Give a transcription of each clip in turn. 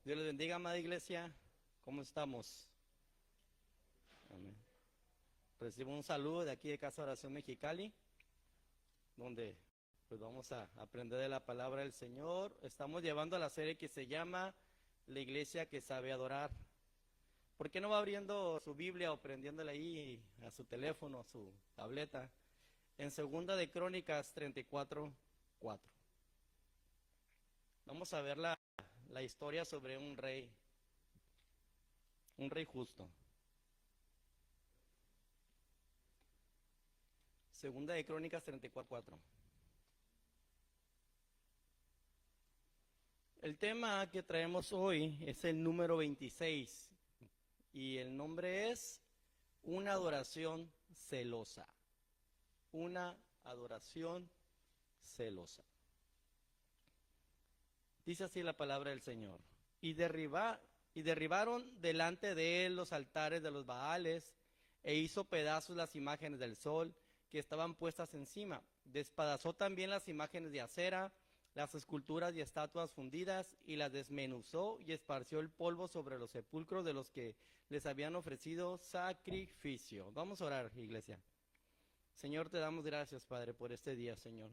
Dios les bendiga, amada iglesia. ¿Cómo estamos? Amén. Recibo un saludo de aquí de Casa de Oración Mexicali, donde pues vamos a aprender de la palabra del Señor. Estamos llevando a la serie que se llama La Iglesia que sabe adorar. ¿Por qué no va abriendo su Biblia o prendiéndola ahí a su teléfono, a su tableta? En Segunda de Crónicas 34:4. Vamos a ver la historia sobre un rey justo. Segunda de Crónicas 34:4. El tema que traemos hoy es el número 26 y el nombre es una adoración celosa. Una adoración celosa. Dice así la palabra del Señor. Y derribaron delante de él los altares de los Baales e hizo pedazos las imágenes del sol que estaban puestas encima. Despedazó también las imágenes de acera, las esculturas y estatuas fundidas, y las desmenuzó y esparció el polvo sobre los sepulcros de los que les habían ofrecido sacrificio. Vamos a orar, iglesia. Señor, te damos gracias, Padre, por este día, Señor.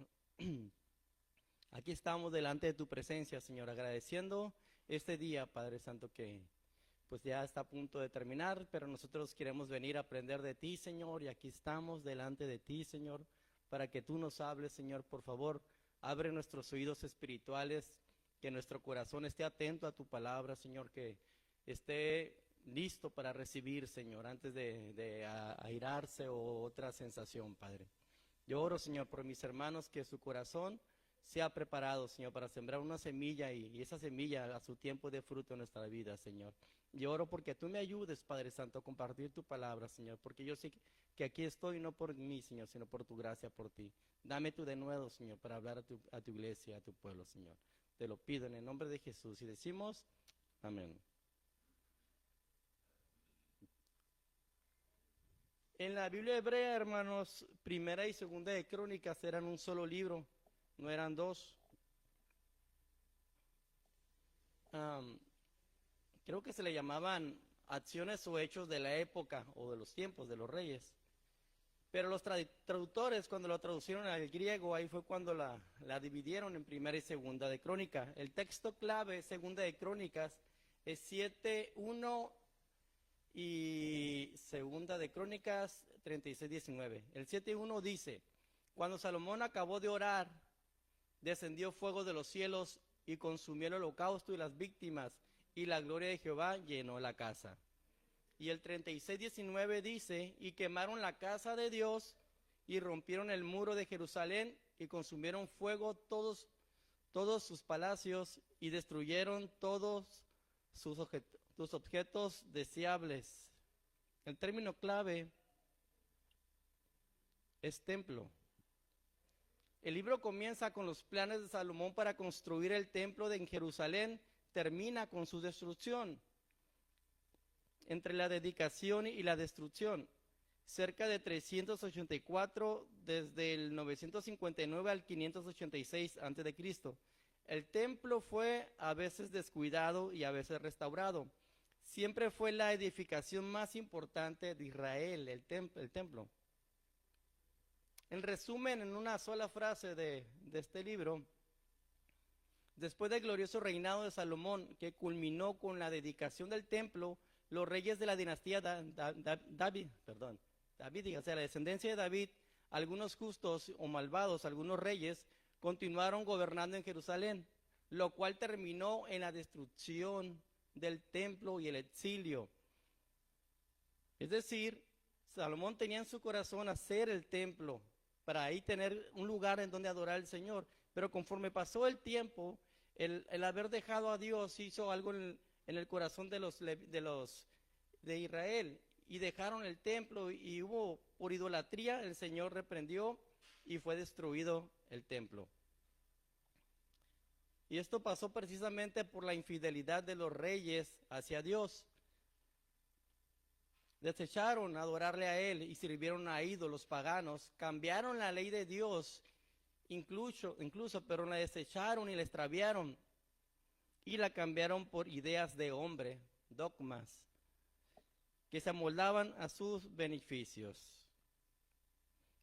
Aquí estamos delante de tu presencia, Señor, agradeciendo este día, Padre Santo, que pues ya está a punto de terminar, pero nosotros queremos venir a aprender de ti, Señor, y aquí estamos delante de ti, Señor, para que tú nos hables, Señor, por favor. Abre nuestros oídos espirituales, que nuestro corazón esté atento a tu palabra, Señor, que esté listo para recibir, Señor, antes de airarse o otra sensación, Padre. Yo oro, Señor, por mis hermanos, que su corazón sea preparado, Señor, para sembrar una semilla y esa semilla a su tiempo de fruto en nuestra vida, Señor. Yo oro porque tú me ayudes, Padre Santo, a compartir tu palabra, Señor, porque yo sé que aquí estoy no por mí, Señor, sino por tu gracia, por ti. Dame tú de nuevo, Señor, para hablar a tu iglesia, a tu pueblo, Señor. Te lo pido en el nombre de Jesús y decimos, amén. En la Biblia hebrea, hermanos, primera y segunda de Crónicas eran un solo libro, no eran dos. Um, Creo que se le llamaban acciones o hechos de la época o de los tiempos de los reyes. Pero los traductores, cuando lo traducieron al griego, ahí fue cuando la dividieron en primera y segunda de Crónica. El texto clave, segunda de Crónicas, es 7:1 y segunda de Crónicas 36:19. El 7:1 dice, cuando Salomón acabó de orar, descendió fuego de los cielos y consumió el holocausto y las víctimas, y la gloria de Jehová llenó la casa. Y el 36:19 dice, y quemaron la casa de Dios y rompieron el muro de Jerusalén y consumieron fuego todos sus palacios y destruyeron todos sus objetos deseables. El término clave es templo. El libro comienza con los planes de Salomón para construir el templo en Jerusalén, termina con su destrucción. Entre la dedicación y la destrucción, cerca de 384 desde el 959 al 586 a.C. El templo fue a veces descuidado y a veces restaurado. Siempre fue la edificación más importante de Israel, el templo. En resumen, en una sola frase de este libro, después del glorioso reinado de Salomón, que culminó con la dedicación del templo, los reyes de la dinastía David, o sea, la descendencia de David, algunos justos o malvados, algunos reyes, continuaron gobernando en Jerusalén, lo cual terminó en la destrucción del templo y el exilio. Es decir, Salomón tenía en su corazón hacer el templo, para ahí tener un lugar en donde adorar al Señor, pero conforme pasó el tiempo, el haber dejado a Dios hizo algo en el corazón de Israel, y dejaron el templo y hubo por idolatría, el Señor reprendió y fue destruido el templo. Y esto pasó precisamente por la infidelidad de los reyes hacia Dios. Desecharon adorarle a Él y sirvieron a ídolos paganos, cambiaron la ley de Dios, incluso, pero la desecharon y la extraviaron. y la cambiaron por ideas de hombre, dogmas, que se amoldaban a sus beneficios.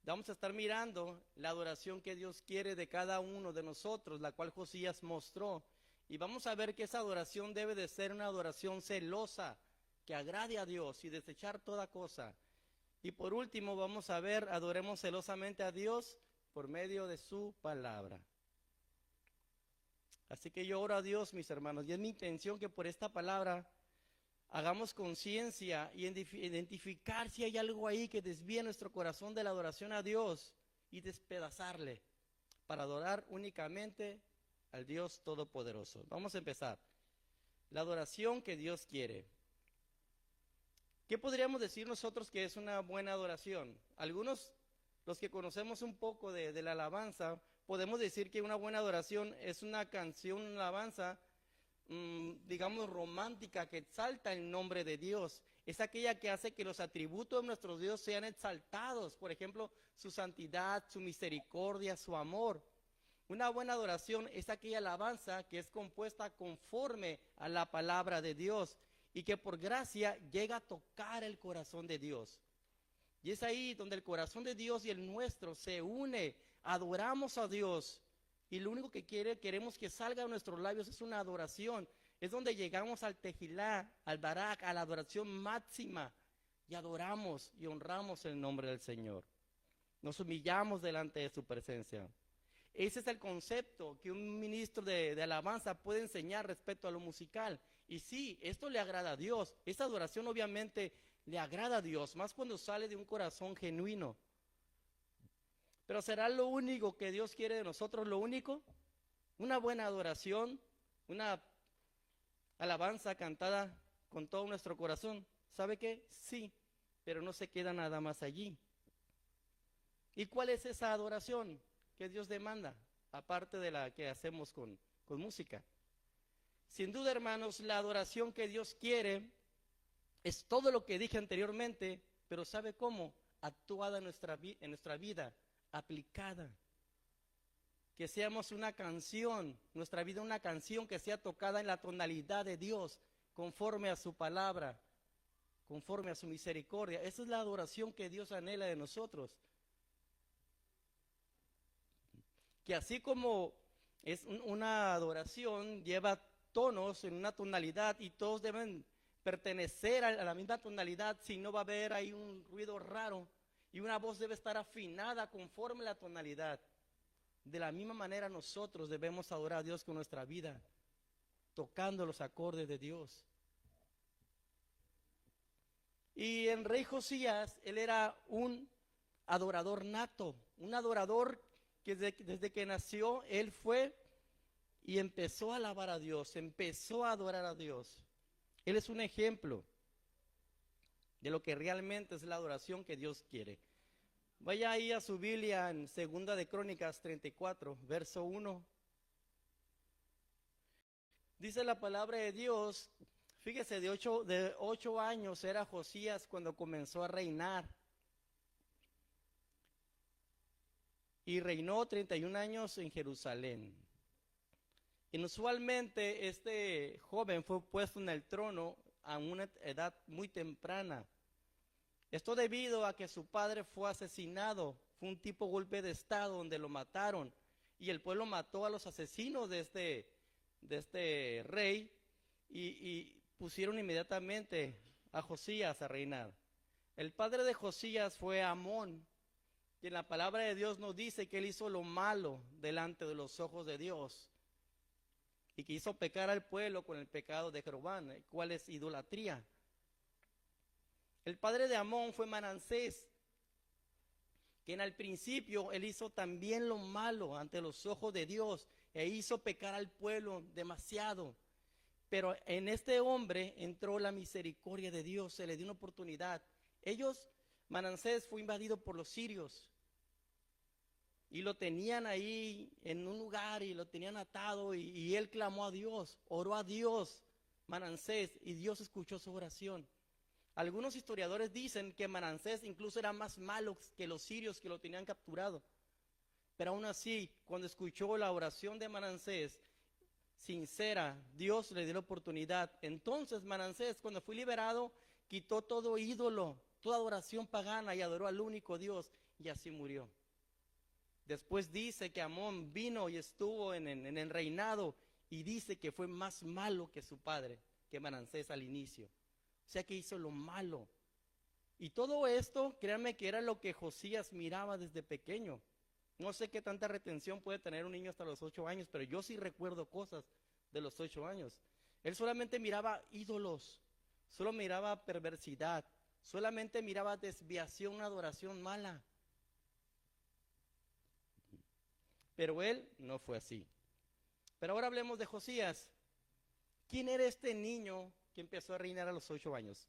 Vamos a estar mirando la adoración que Dios quiere de cada uno de nosotros, la cual Josías mostró. Y vamos a ver que esa adoración debe de ser una adoración celosa, que agrade a Dios y desechar toda cosa. Y por último vamos a ver, adoremos celosamente a Dios por medio de su palabra. Así que yo oro a Dios, mis hermanos, y es mi intención que por esta palabra hagamos conciencia y identificar si hay algo ahí que desvíe nuestro corazón de la adoración a Dios y despedazarle para adorar únicamente al Dios Todopoderoso. Vamos a empezar. La adoración que Dios quiere. ¿Qué podríamos decir nosotros que es una buena adoración? Algunos, los que conocemos un poco de la alabanza, podemos decir que una buena adoración es una canción, una alabanza, digamos, romántica, que exalta el nombre de Dios. Es aquella que hace que los atributos de nuestro Dios sean exaltados. Por ejemplo, su santidad, su misericordia, su amor. Una buena adoración es aquella alabanza que es compuesta conforme a la palabra de Dios y que por gracia llega a tocar el corazón de Dios. Y es ahí donde el corazón de Dios y el nuestro se une. Adoramos a Dios. Y lo único que queremos que salga de nuestros labios es una adoración. Es donde llegamos al tejilá, al barak, a la adoración máxima. Y adoramos y honramos el nombre del Señor. Nos humillamos delante de su presencia. Ese es el concepto que un ministro de alabanza puede enseñar respecto a lo musical. Y sí, esto le agrada a Dios. Esta adoración obviamente le agrada a Dios, más cuando sale de un corazón genuino. Pero ¿será lo único que Dios quiere de nosotros? ¿Lo único? Una buena adoración, una alabanza cantada con todo nuestro corazón. ¿Sabe qué? Sí, pero no se queda nada más allí. ¿Y cuál es esa adoración que Dios demanda, aparte de la que hacemos con música? Sin duda, hermanos, la adoración que Dios quiere es todo lo que dije anteriormente, pero ¿sabe cómo? Actuada en nuestra vida, aplicada. Que seamos una canción, nuestra vida una canción que sea tocada en la tonalidad de Dios, conforme a su palabra, conforme a su misericordia. Esa es la adoración que Dios anhela de nosotros. Que así como es una adoración, lleva tonos en una tonalidad y todos deben pertenecer a la misma tonalidad, si no va a haber ahí un ruido raro y una voz debe estar afinada conforme a la tonalidad. De la misma manera nosotros debemos adorar a Dios con nuestra vida, tocando los acordes de Dios. Y el rey Josías, él era un adorador nato, un adorador que desde que nació, él fue y empezó a alabar a Dios, empezó a adorar a Dios. Él es un ejemplo de lo que realmente es la adoración que Dios quiere. Vaya ahí a su Biblia en 2 de Crónicas 34, verso 1. Dice la palabra de Dios, fíjese, de 8 años era Josías cuando comenzó a reinar. Y reinó 31 años en Jerusalén. Inusualmente este joven fue puesto en el trono a una edad muy temprana. Esto debido a que su padre fue asesinado. Fue un tipo golpe de estado donde lo mataron. Y el pueblo mató a los asesinos de este rey y pusieron inmediatamente a Josías a reinar. El padre de Josías fue Amón. Y en la palabra de Dios nos dice que él hizo lo malo delante de los ojos de Dios. Y que hizo pecar al pueblo con el pecado de Jeroboam, el cual es idolatría. El padre de Amón fue Manasés, quien al principio él hizo también lo malo ante los ojos de Dios e hizo pecar al pueblo demasiado. Pero en este hombre entró la misericordia de Dios, se le dio una oportunidad. Manasés fue invadido por los sirios y lo tenían ahí en un lugar y lo tenían atado y él clamó a Dios, oró a Dios, Manasés, y Dios escuchó su oración. Algunos historiadores dicen que Manasés incluso era más malo que los sirios que lo tenían capturado. Pero aún así, cuando escuchó la oración de Manasés, sincera, Dios le dio la oportunidad. Entonces Manasés, cuando fue liberado, quitó todo ídolo, toda adoración pagana y adoró al único Dios, y así murió. Después dice que Amón vino y estuvo en el reinado, y dice que fue más malo que su padre, que Manasés al inicio. O sea que hizo lo malo. Y todo esto, créanme que era lo que Josías miraba desde pequeño. No sé qué tanta retención puede tener un niño hasta los 8 años, pero yo sí recuerdo cosas de los 8 años. Él solamente miraba ídolos, solo miraba perversidad, solamente miraba desviación, adoración mala. Pero él no fue así. Pero ahora hablemos de Josías. ¿Quién era este niño que empezó a reinar a los 8 años?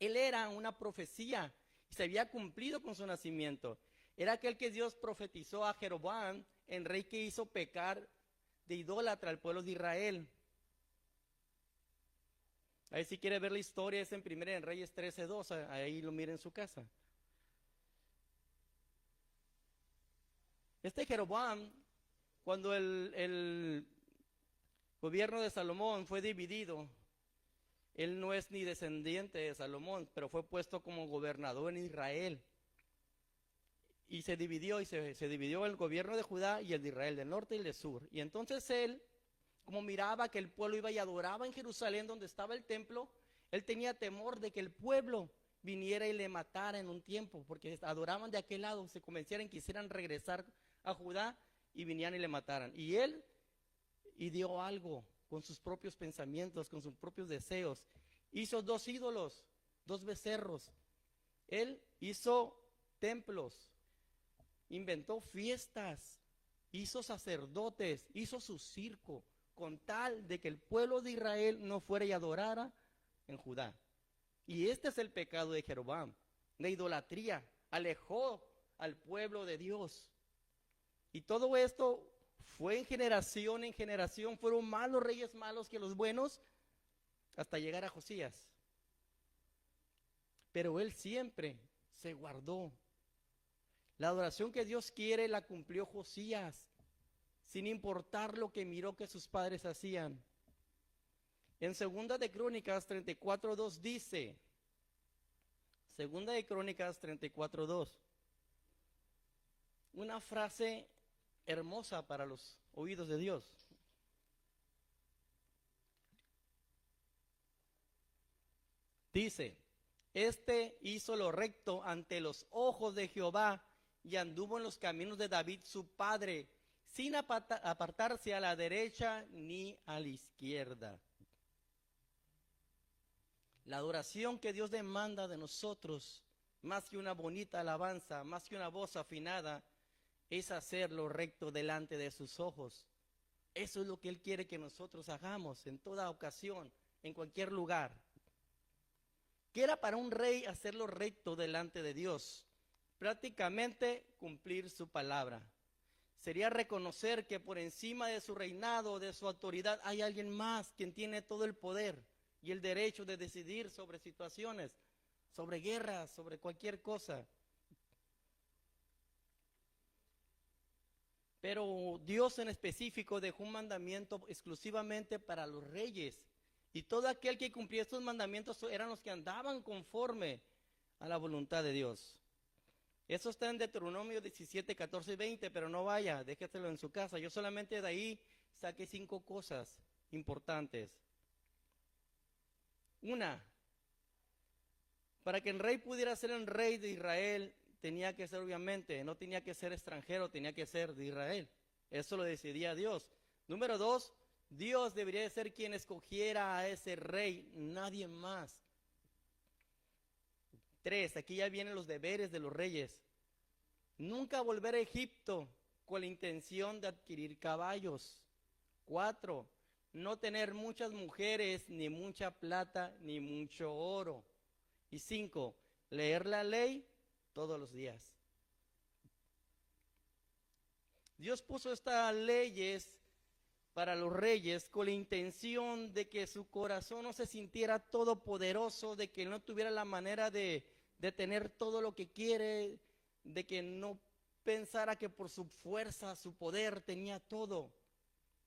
Él era una profecía y se había cumplido con su nacimiento. Era aquel que Dios profetizó a Jeroboam, el rey que hizo pecar de idólatra al pueblo de Israel. Ahí si quiere ver la historia es en 1 Reyes 13:2, ahí lo mira en su casa. Este Jeroboam, cuando el gobierno de Salomón fue dividido, él no es ni descendiente de Salomón, pero fue puesto como gobernador en Israel. Y se dividió, se dividió el gobierno de Judá y el de Israel, del norte y del sur. Y entonces él, como miraba que el pueblo iba y adoraba en Jerusalén donde estaba el templo, él tenía temor de que el pueblo viniera y le matara en un tiempo, porque adoraban de aquel lado, se convencieran, quisieran regresar a Judá y vinieran y le mataran. Y él ideó algo con sus propios pensamientos, con sus propios deseos. Hizo 2 ídolos, 2 becerros. Él hizo templos, inventó fiestas, hizo sacerdotes, hizo su circo, con tal de que el pueblo de Israel no fuera y adorara en Judá. Y este es el pecado de Jeroboam, de idolatría. Alejó al pueblo de Dios. Y todo esto fue en generación, fueron más los reyes malos que los buenos, hasta llegar a Josías. Pero él siempre se guardó. La adoración que Dios quiere la cumplió Josías, sin importar lo que miró que sus padres hacían. En 2 de Crónicas 34:2 dice, 2 de Crónicas 34:2, una frase hermosa para los oídos de Dios. Dice, este hizo lo recto ante los ojos de Jehová y anduvo en los caminos de David su padre, sin apartarse a la derecha ni a la izquierda. La adoración que Dios demanda de nosotros, más que una bonita alabanza, más que una voz afinada, es hacer lo recto delante de sus ojos. Eso es lo que Él quiere que nosotros hagamos en toda ocasión, en cualquier lugar. ¿Qué era para un rey hacer lo recto delante de Dios? Prácticamente cumplir su palabra. Sería reconocer que por encima de su reinado, de su autoridad, hay alguien más quien tiene todo el poder y el derecho de decidir sobre situaciones, sobre guerras, sobre cualquier cosa. Pero Dios en específico dejó un mandamiento exclusivamente para los reyes. Y todo aquel que cumplía estos mandamientos eran los que andaban conforme a la voluntad de Dios. Eso está en Deuteronomio 17, 14 y 20, pero no vaya, déjeselo en su casa. Yo solamente de ahí saqué 5 cosas importantes. Una, para que el rey pudiera ser el rey de Israel, tenía que ser obviamente, no tenía que ser extranjero, tenía que ser de Israel. Eso lo decidía Dios. Número 2, Dios debería de ser quien escogiera a ese rey, nadie más. 3, aquí ya vienen los deberes de los reyes. Nunca volver a Egipto con la intención de adquirir caballos. 4, no tener muchas mujeres, ni mucha plata, ni mucho oro. Y 5, leer la ley todos los días. Dios puso estas leyes para los reyes con la intención de que su corazón no se sintiera todopoderoso, de que no tuviera la manera de tener todo lo que quiere, de que no pensara que por su fuerza, su poder tenía todo.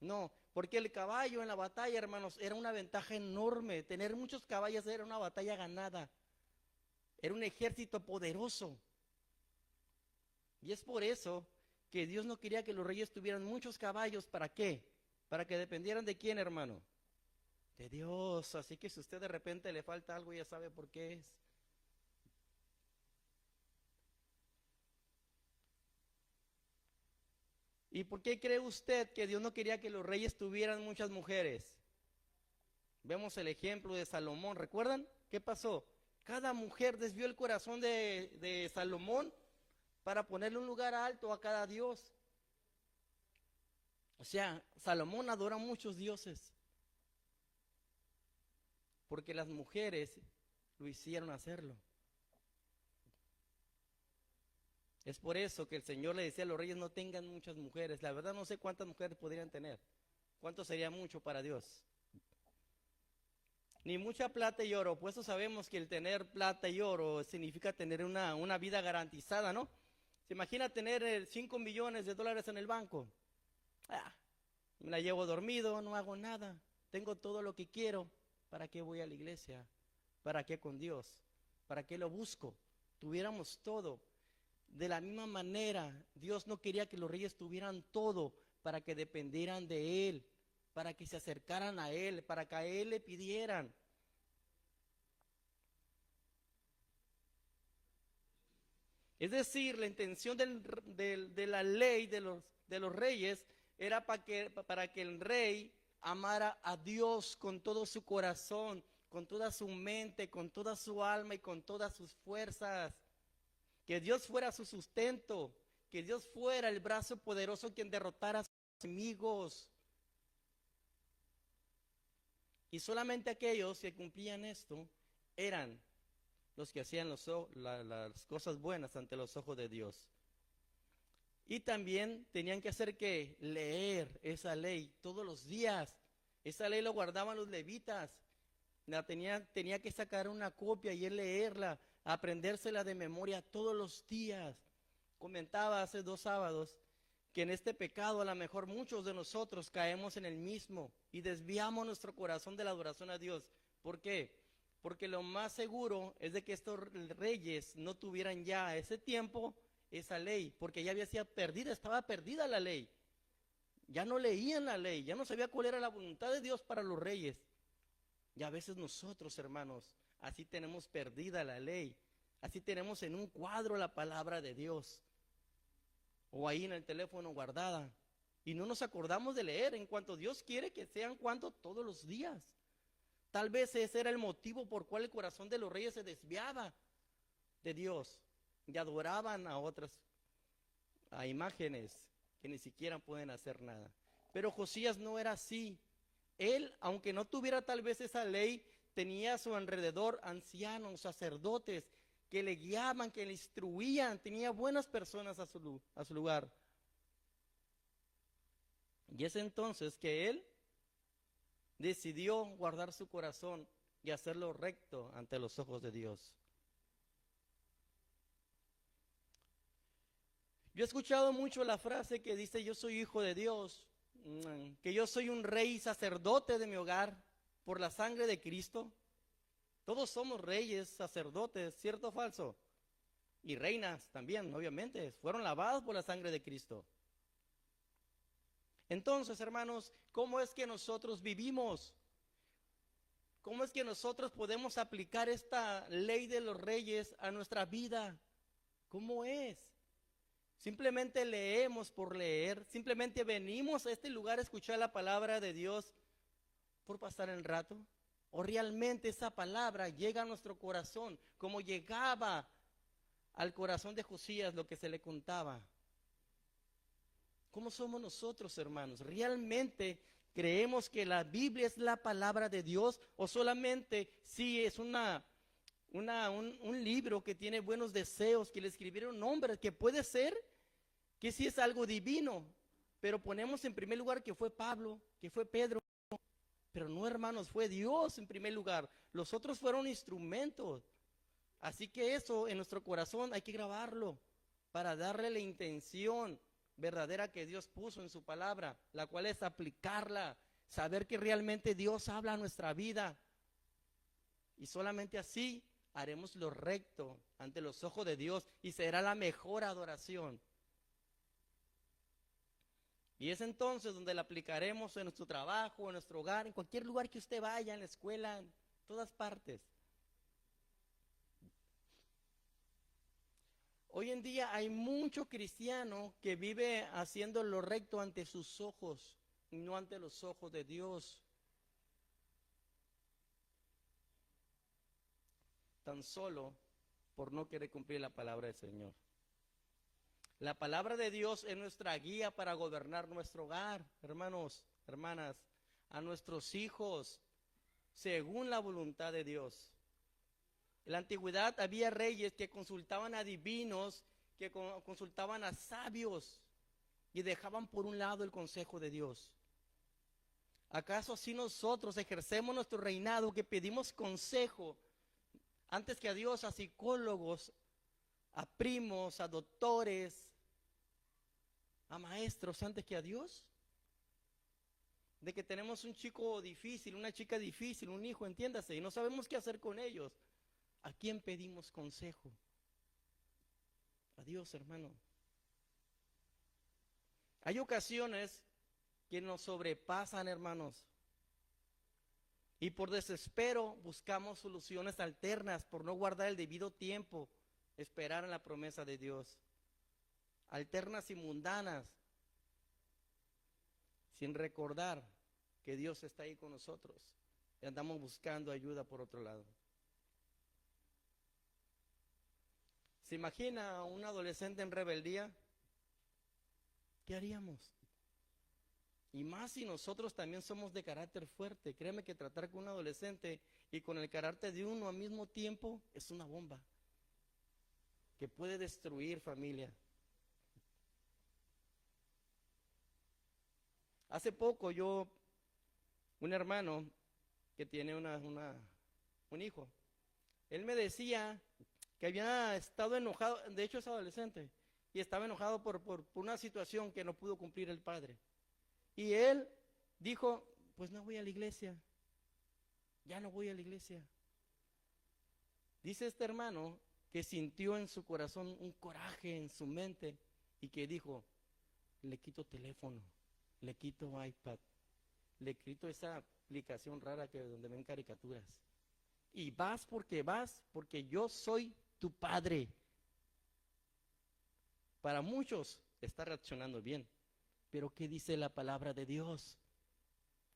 No, porque el caballo en la batalla, hermanos, era una ventaja enorme. Tener muchos caballos era una batalla ganada. Era un ejército poderoso. Y es por eso que Dios no quería que los reyes tuvieran muchos caballos. ¿Para qué? Para que dependieran de quién, hermano. De Dios. Así que si usted de repente le falta algo, ya sabe por qué es. ¿Y por qué cree usted que Dios no quería que los reyes tuvieran muchas mujeres? Vemos el ejemplo de Salomón. ¿Recuerdan? ¿Qué pasó? Cada mujer desvió el corazón de Salomón para ponerle un lugar alto a cada dios. O sea, Salomón adora muchos dioses porque las mujeres lo hicieron hacerlo. Es por eso que el Señor le decía a los reyes: no tengan muchas mujeres. La verdad no sé cuántas mujeres podrían tener. ¿Cuánto sería mucho para Dios? Ni mucha plata y oro, pues sabemos que el tener plata y oro significa tener una vida garantizada, ¿no? ¿Se imagina tener 5 millones de dólares en el banco? Ah, me la llevo dormido, no hago nada, tengo todo lo que quiero. ¿Para qué voy a la iglesia? ¿Para qué con Dios? ¿Para qué lo busco? Tuviéramos todo. De la misma manera, Dios no quería que los reyes tuvieran todo para que dependieran de Él, para que se acercaran a Él, para que a Él le pidieran. Es decir, la intención de la ley de los reyes era para que el rey amara a Dios con todo su corazón, con toda su mente, con toda su alma y con todas sus fuerzas. Que Dios fuera su sustento, que Dios fuera el brazo poderoso quien derrotara a sus enemigos. Y solamente aquellos que cumplían esto eran los que hacían las cosas buenas ante los ojos de Dios. Y también tenían que hacer que leer esa ley todos los días. Esa ley lo guardaban los levitas. Tenía que sacar una copia y él leerla, aprendérsela de memoria todos los días. Comentaba hace 2 sábados que en este pecado a lo mejor muchos de nosotros caemos en el mismo y desviamos nuestro corazón de la adoración a Dios. ¿Por qué? Porque lo más seguro es de que estos reyes no tuvieran ya a ese tiempo esa ley, porque ya había sido perdida, estaba perdida la ley. Ya no leían la ley, ya no sabía cuál era la voluntad de Dios para los reyes. Y a veces nosotros, hermanos, así tenemos perdida la ley, así tenemos en un cuadro la palabra de Dios, o ahí en el teléfono guardada, y no nos acordamos de leer en cuanto Dios quiere que sean cuanto todos los días. Tal vez ese era el motivo por cual el corazón de los reyes se desviaba de Dios y adoraban a imágenes que ni siquiera pueden hacer nada. Pero Josías no era así. Él, aunque no tuviera tal vez esa ley, tenía a su alrededor ancianos, sacerdotes, que le guiaban, que le instruían, tenía buenas personas a su lugar. Y es entonces que él decidió guardar su corazón y hacerlo recto ante los ojos de Dios. Yo he escuchado mucho la frase que dice: yo soy hijo de Dios, que yo soy un rey sacerdote de mi hogar por la sangre de Cristo. Todos somos reyes, sacerdotes, ¿cierto o falso? Y reinas también, obviamente, fueron lavados por la sangre de Cristo. Entonces, hermanos, ¿cómo es que nosotros vivimos? ¿Cómo es que nosotros podemos aplicar esta ley de los reyes a nuestra vida? ¿Cómo es? Simplemente leemos por leer, simplemente venimos a este lugar a escuchar la palabra de Dios por pasar el rato. ¿O realmente esa palabra llega a nuestro corazón como llegaba al corazón de Josías lo que se le contaba? ¿Cómo somos nosotros, hermanos? ¿Realmente creemos que la Biblia es la palabra de Dios o solamente sí es un libro que tiene buenos deseos, que le escribieron hombres, que puede ser que sí es algo divino, pero ponemos en primer lugar que fue Pablo, que fue Pedro, pero no, hermanos, fue Dios en primer lugar. Los otros fueron instrumentos. Así que eso en nuestro corazón hay que grabarlo para darle la intención verdadera que Dios puso en su palabra, la cual es aplicarla, saber que realmente Dios habla a nuestra vida. Y solamente así haremos lo recto ante los ojos de Dios y será la mejor adoración. Y es entonces donde la aplicaremos en nuestro trabajo, en nuestro hogar, en cualquier lugar que usted vaya, en la escuela, en todas partes. Hoy en día hay mucho cristiano que vive haciendo lo recto ante sus ojos y no ante los ojos de Dios. Tan solo por no querer cumplir la palabra del Señor. La palabra de Dios es nuestra guía para gobernar nuestro hogar, hermanos, hermanas, a nuestros hijos, según la voluntad de Dios. En la antigüedad había reyes que consultaban a divinos, que consultaban a sabios y dejaban por un lado el consejo de Dios. ¿Acaso así nosotros ejercemos nuestro reinado, que pedimos consejo antes que a Dios, a psicólogos, a primos, a doctores, a maestros antes que a Dios? De que tenemos un chico difícil, una chica difícil, un hijo, entiéndase, y no sabemos qué hacer con ellos. ¿A quién pedimos consejo? A Dios, hermano. Hay ocasiones que nos sobrepasan, hermanos, y por desespero buscamos soluciones alternas, por no guardar el debido tiempo, esperar en la promesa de Dios. Alternas y mundanas, sin recordar que Dios está ahí con nosotros y andamos buscando ayuda por otro lado. ¿Se imagina a un adolescente en rebeldía? ¿Qué haríamos? Y más si nosotros también somos de carácter fuerte. Créeme que tratar con un adolescente y con el carácter de uno al mismo tiempo es una bomba que puede destruir familia. Hace poco un hermano que tiene un hijo, él me decía que había estado enojado, de hecho es adolescente, y estaba enojado por una situación que no pudo cumplir el padre. Y él dijo, pues no voy a la iglesia, ya no voy a la iglesia. Dice este hermano que sintió en su corazón un coraje en su mente y que dijo, le quito teléfono, le quito iPad, le quito esa aplicación rara donde ven caricaturas. Y vas, porque yo soy tu padre. Para muchos está reaccionando bien, pero ¿qué dice la palabra de Dios?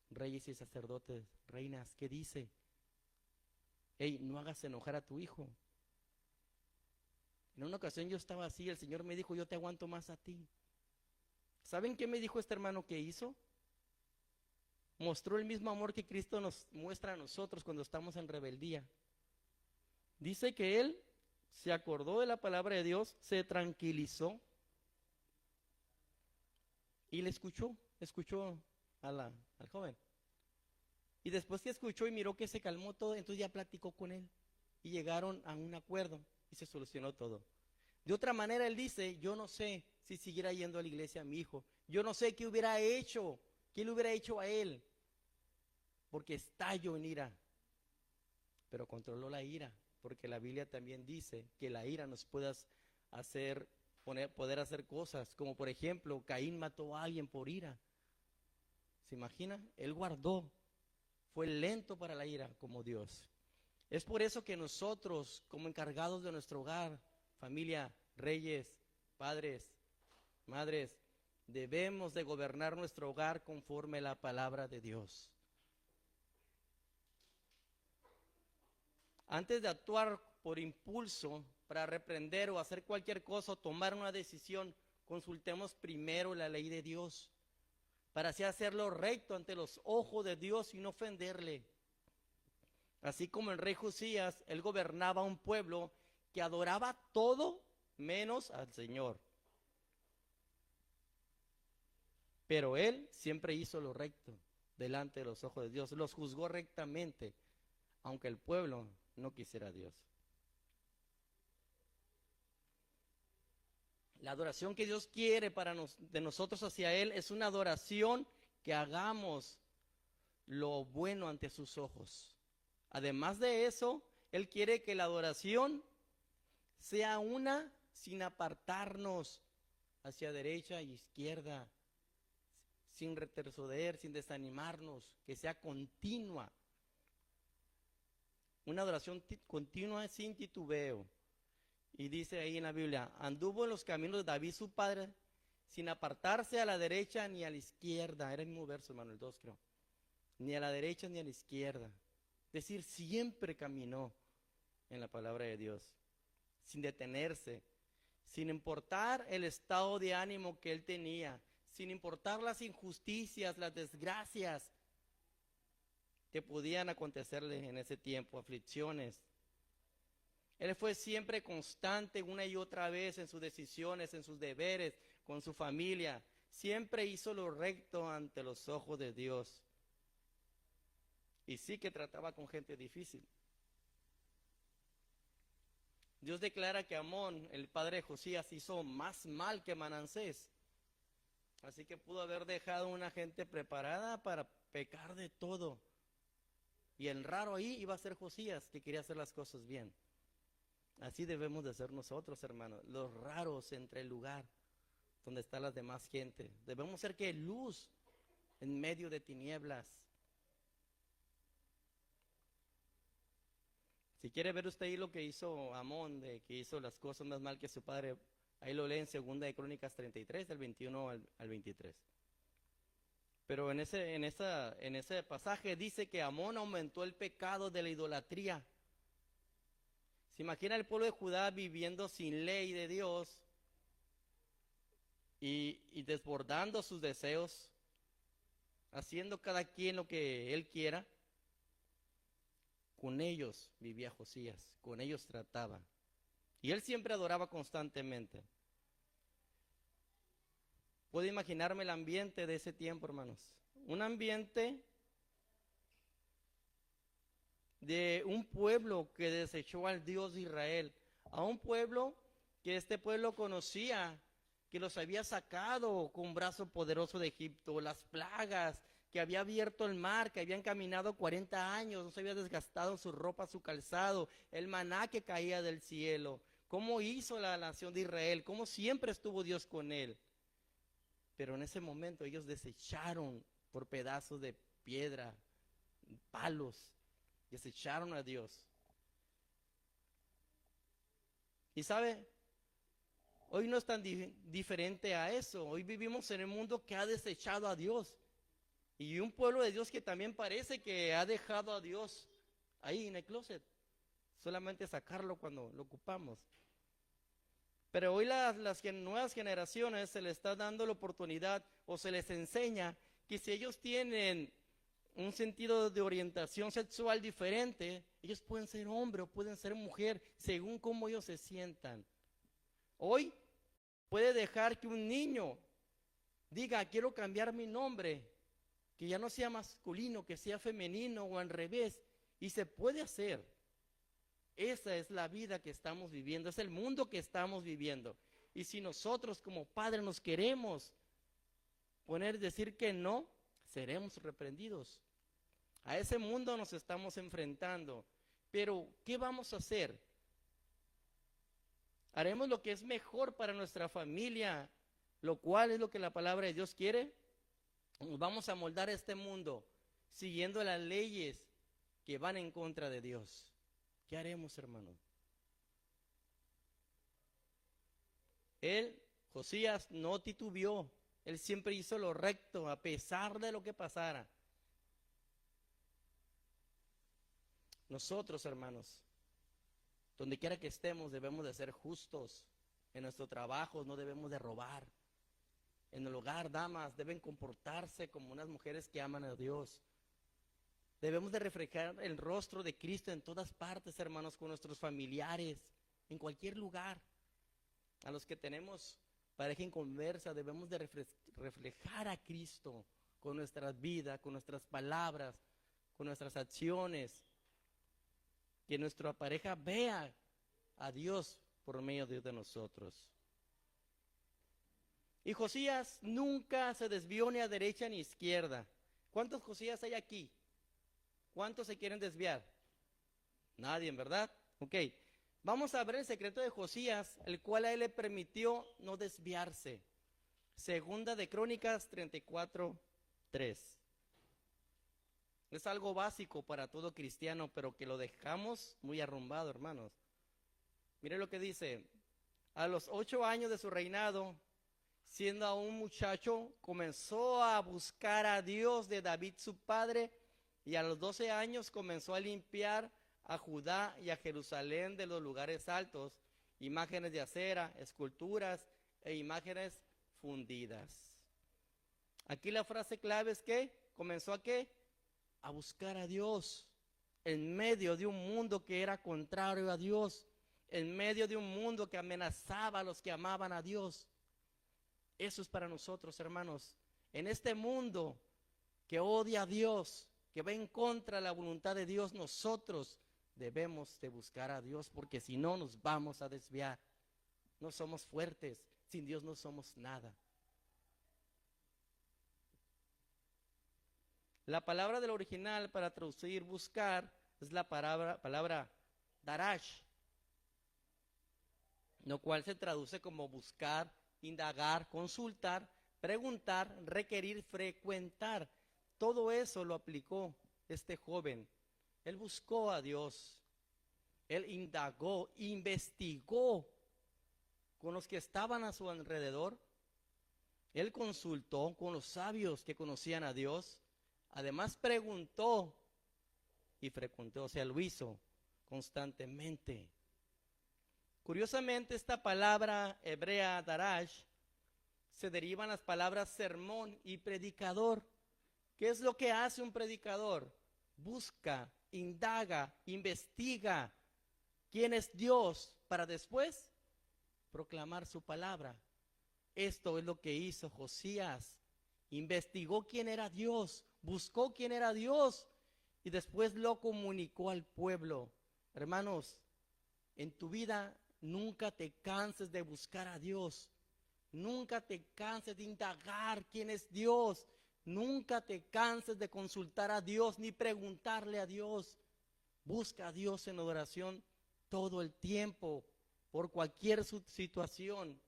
Reyes y sacerdotes, reinas, ¿qué dice? Hey, no hagas enojar a tu hijo. En una ocasión yo estaba así, el Señor me dijo, yo te aguanto más a ti. ¿Saben qué me dijo este hermano que hizo? Mostró el mismo amor que Cristo nos muestra a nosotros cuando estamos en rebeldía. Dice que él se acordó de la palabra de Dios, se tranquilizó y le escuchó al joven. Y después que escuchó y miró que se calmó todo, entonces ya platicó con él y llegaron a un acuerdo y se solucionó todo. De otra manera él dice, yo no sé si siguiera yendo a la iglesia a mi hijo, yo no sé qué le hubiera hecho a él, porque estallo en ira, pero controló la ira, porque la Biblia también dice que la ira nos puede poder hacer cosas, como por ejemplo, Caín mató a alguien por ira. ¿Se imagina? Él guardó, fue lento para la ira como Dios. Es por eso que nosotros, como encargados de nuestro hogar, familia, reyes, padres, madres, debemos de gobernar nuestro hogar conforme a la palabra de Dios. Antes de actuar por impulso para reprender o hacer cualquier cosa o tomar una decisión, consultemos primero la ley de Dios, para así hacerlo recto ante los ojos de Dios y no ofenderle. Así como el rey Josías, él gobernaba un pueblo que adoraba todo menos al Señor. Pero él siempre hizo lo recto delante de los ojos de Dios, los juzgó rectamente, aunque el pueblo no quisiera a Dios. La adoración que Dios quiere de nosotros hacia Él es una adoración que hagamos lo bueno ante sus ojos. Además de eso, Él quiere que la adoración sea una sin apartarnos hacia derecha y izquierda, sin retroceder, sin desanimarnos, que sea continua. Una adoración continua sin titubeo. Y dice ahí en la Biblia, anduvo en los caminos de David su padre, sin apartarse a la derecha ni a la izquierda. Era el mismo verso, hermano, el 2 creo. Ni a la derecha ni a la izquierda. Es decir, siempre caminó en la palabra de Dios, sin detenerse, sin importar el estado de ánimo que él tenía, sin importar las injusticias, las desgracias que podían acontecerle en ese tiempo, aflicciones. Él fue siempre constante una y otra vez en sus decisiones, en sus deberes, con su familia. Siempre hizo lo recto ante los ojos de Dios. Y sí que trataba con gente difícil. Dios declara que Amón, el padre de Josías, hizo más mal que Manasés. Así que pudo haber dejado una gente preparada para pecar de todo. Y el raro ahí iba a ser Josías, que quería hacer las cosas bien. Así debemos de ser nosotros, hermanos, los raros entre el lugar donde está la demás gente. Debemos ser que luz en medio de tinieblas. Si quiere ver usted ahí lo que hizo Amón, que hizo las cosas más mal que su padre, ahí lo lee en 2 de Crónicas 33, del 21 al 23. Pero en ese pasaje dice que Amón aumentó el pecado de la idolatría. ¿Se imagina el pueblo de Judá viviendo sin ley de Dios y desbordando sus deseos, haciendo cada quien lo que él quiera? Con ellos vivía Josías, con ellos trataba. Y él siempre adoraba constantemente. Puedo imaginarme el ambiente de ese tiempo, hermanos. Un ambiente de un pueblo que desechó al Dios de Israel, a un pueblo que este pueblo conocía, que los había sacado con brazo poderoso de Egipto, las plagas, que había abierto el mar, que habían caminado 40 años, no se había desgastado su ropa, su calzado, el maná que caía del cielo, cómo hizo la nación de Israel, cómo siempre estuvo Dios con él. Pero en ese momento ellos desecharon por pedazos de piedra, palos, desecharon a Dios. Y sabe, hoy no es tan diferente a eso. Hoy vivimos en un mundo que ha desechado a Dios. Y un pueblo de Dios que también parece que ha dejado a Dios ahí en el closet. Solamente sacarlo cuando lo ocupamos. Pero hoy las nuevas generaciones se les está dando la oportunidad o se les enseña que si ellos tienen un sentido de orientación sexual diferente, ellos pueden ser hombre o pueden ser mujer según cómo ellos se sientan. Hoy puede dejar que un niño diga, quiero cambiar mi nombre, que ya no sea masculino, que sea femenino o al revés, y se puede hacer. Esa es la vida que estamos viviendo, es el mundo que estamos viviendo. Y si nosotros como padres nos queremos decir que no, seremos reprendidos. A ese mundo nos estamos enfrentando. Pero, ¿qué vamos a hacer? ¿Haremos lo que es mejor para nuestra familia, lo cual es lo que la palabra de Dios quiere? ¿Nos vamos a moldar este mundo siguiendo las leyes que van en contra de Dios? ¿Qué haremos, hermano? Josías, no titubeó. Él siempre hizo lo recto a pesar de lo que pasara. Nosotros, hermanos, donde quiera que estemos, debemos de ser justos. En nuestro trabajo no debemos de robar. En el hogar, damas, deben comportarse como unas mujeres que aman a Dios. Debemos de reflejar el rostro de Cristo en todas partes, hermanos, con nuestros familiares, en cualquier lugar. A los que tenemos pareja en conversa, debemos de reflejar a Cristo con nuestras vidas, con nuestras palabras, con nuestras acciones. Que nuestra pareja vea a Dios por medio de nosotros. Y Josías nunca se desvió ni a derecha ni a izquierda. ¿Cuántos Josías hay aquí? ¿Cuántos se quieren desviar? Nadie, ¿verdad? Ok. Vamos a ver el secreto de Josías, el cual a él le permitió no desviarse. Segunda de Crónicas 34:3. Es algo básico para todo cristiano, pero que lo dejamos muy arrumbado, hermanos. Mire lo que dice. A los 8 años de su reinado, siendo aún muchacho, comenzó a buscar a Dios de David su padre, y a los 12 años comenzó a limpiar a Judá y a Jerusalén de los lugares altos, imágenes de acera, esculturas e imágenes fundidas. Aquí la frase clave es que comenzó a qué? A buscar a Dios en medio de un mundo que era contrario a Dios, en medio de un mundo que amenazaba a los que amaban a Dios. Eso es para nosotros, hermanos. En este mundo que odia a Dios, que va en contra de la voluntad de Dios, nosotros debemos de buscar a Dios, porque si no nos vamos a desviar. No somos fuertes, sin Dios no somos nada. La palabra del original para traducir buscar es la palabra darash, lo cual se traduce como buscar, indagar, consultar, preguntar, requerir, frecuentar. Todo eso lo aplicó este joven. Él buscó a Dios. Él indagó, investigó con los que estaban a su alrededor. Él consultó con los sabios que conocían a Dios. Además preguntó y frecuentó, o sea, lo hizo constantemente. Curiosamente, esta palabra hebrea, darash, se derivan las palabras sermón y predicador. ¿Qué es lo que hace un predicador? Busca, indaga, investiga quién es Dios para después proclamar su palabra. Esto es lo que hizo Josías. Investigó quién era Dios, buscó quién era Dios y después lo comunicó al pueblo. Hermanos, en tu vida nunca te canses de buscar a Dios. Nunca te canses de indagar quién es Dios. Nunca te canses de consultar a Dios ni preguntarle a Dios. Busca a Dios en oración todo el tiempo, por cualquier situación,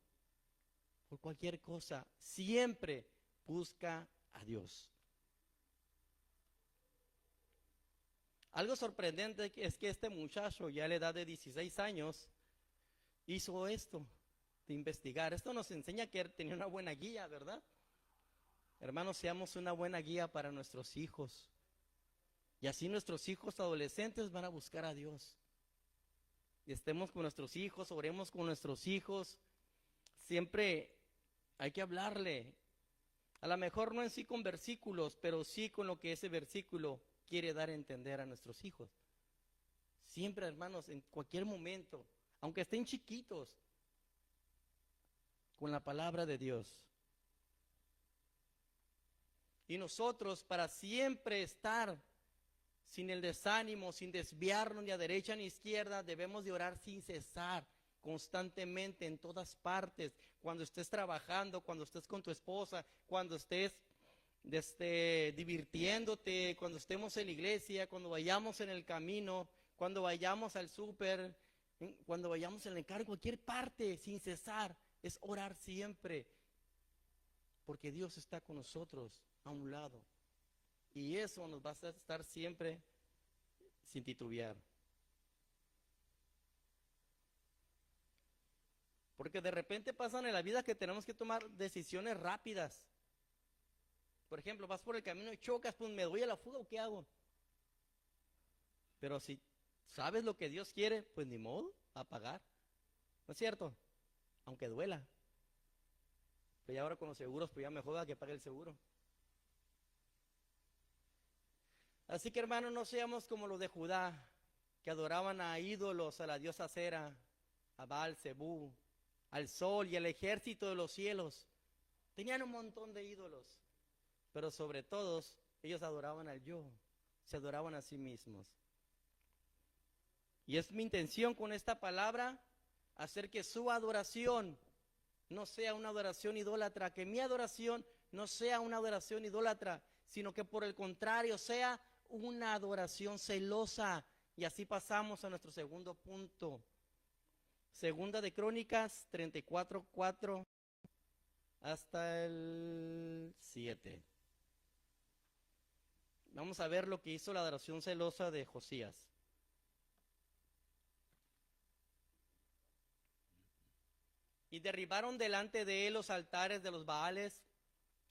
por cualquier cosa. Siempre busca a Dios. Algo sorprendente es que este muchacho, ya a la edad de 16 años, hizo esto de investigar. Esto nos enseña que él tenía una buena guía, ¿verdad? Hermanos, seamos una buena guía para nuestros hijos. Y así nuestros hijos adolescentes van a buscar a Dios. Y estemos con nuestros hijos, oremos con nuestros hijos. Siempre hay que hablarle. A lo mejor no en sí con versículos, pero sí con lo que ese versículo quiere dar a entender a nuestros hijos. Siempre, hermanos, en cualquier momento, aunque estén chiquitos, con la palabra de Dios. Y nosotros, para siempre estar sin el desánimo, sin desviarnos ni a derecha ni a izquierda, debemos de orar sin cesar, constantemente, en todas partes. Cuando estés trabajando, cuando estés con tu esposa, cuando estés divirtiéndote, cuando estemos en la iglesia, cuando vayamos en el camino, cuando vayamos al súper, cuando vayamos en el carro, cualquier parte, sin cesar, es orar siempre, porque Dios está con nosotros a un lado, y eso nos va a estar siempre sin titubear. Porque de repente pasan en la vida que tenemos que tomar decisiones rápidas. Por ejemplo, vas por el camino y chocas, pues me doy a la fuga o qué hago. Pero si sabes lo que Dios quiere, pues ni modo, a pagar. ¿No es cierto? Aunque duela. Pero ya ahora con los seguros, pues ya me joda que pague el seguro. Así que hermanos, no seamos como los de Judá, que adoraban a ídolos, a la diosa Cera, a Baal, Zebú, al sol y al ejército de los cielos. Tenían un montón de ídolos, pero sobre todos ellos adoraban al yo, se adoraban a sí mismos. Y es mi intención con esta palabra hacer que su adoración no sea una adoración idólatra, que mi adoración no sea una adoración idólatra, sino que por el contrario sea una adoración celosa. Y así pasamos a nuestro segundo punto. Segunda de Crónicas 34:4 hasta el 7. Vamos a ver lo que hizo la adoración celosa de Josías. Y derribaron delante de él los altares de los Baales,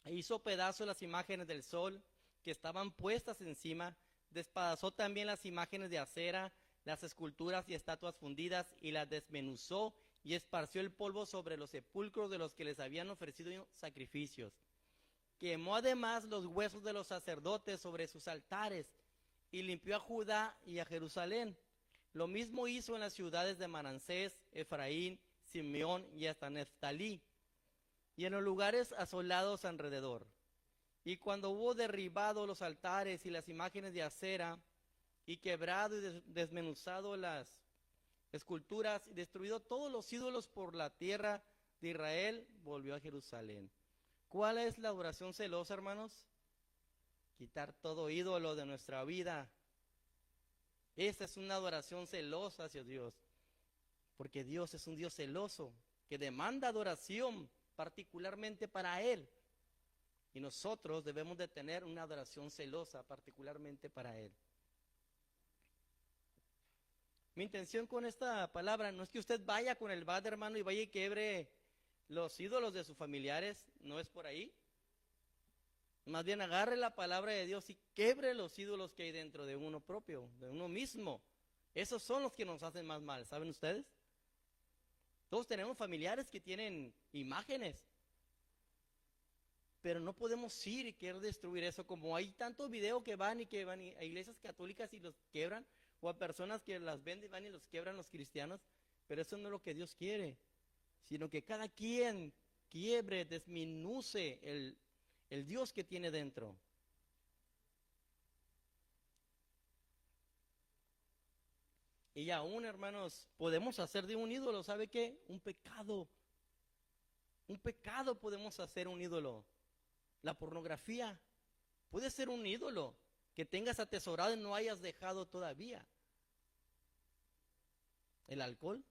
e hizo pedazos las imágenes del sol que estaban puestas encima, despedazó también las imágenes de acera, las esculturas y estatuas fundidas, y las desmenuzó, y esparció el polvo sobre los sepulcros de los que les habían ofrecido sacrificios. Quemó además los huesos de los sacerdotes sobre sus altares, y limpió a Judá y a Jerusalén. Lo mismo hizo en las ciudades de Manasés, Efraín, Simeón y hasta Neftalí, y en los lugares asolados alrededor. Y cuando hubo derribado los altares y las imágenes de acera, y quebrado y desmenuzado las esculturas, y destruido todos los ídolos por la tierra de Israel, volvió a Jerusalén. ¿Cuál es la adoración celosa, hermanos? Quitar todo ídolo de nuestra vida. Esa es una adoración celosa hacia Dios, porque Dios es un Dios celoso, que demanda adoración particularmente para Él. Y nosotros debemos de tener una adoración celosa particularmente para Él. Mi intención con esta palabra no es que usted vaya con el bat, hermano, y vaya y quiebre los ídolos de sus familiares, no es por ahí. Más bien agarre la palabra de Dios y quiebre los ídolos que hay dentro de uno propio, de uno mismo. Esos son los que nos hacen más mal, ¿saben ustedes? Todos tenemos familiares que tienen imágenes, pero no podemos ir y querer destruir eso, como hay tantos videos que van a iglesias católicas y los quebran, o a personas que las venden y van y los quebran los cristianos, pero eso no es lo que Dios quiere, sino que cada quien quiebre, desminuce el Dios que tiene dentro. Y aún, hermanos, podemos hacer de un ídolo, ¿sabe qué? Un pecado. Un pecado podemos hacer un ídolo. La pornografía puede ser un ídolo que tengas atesorado y no hayas dejado todavía. El alcohol,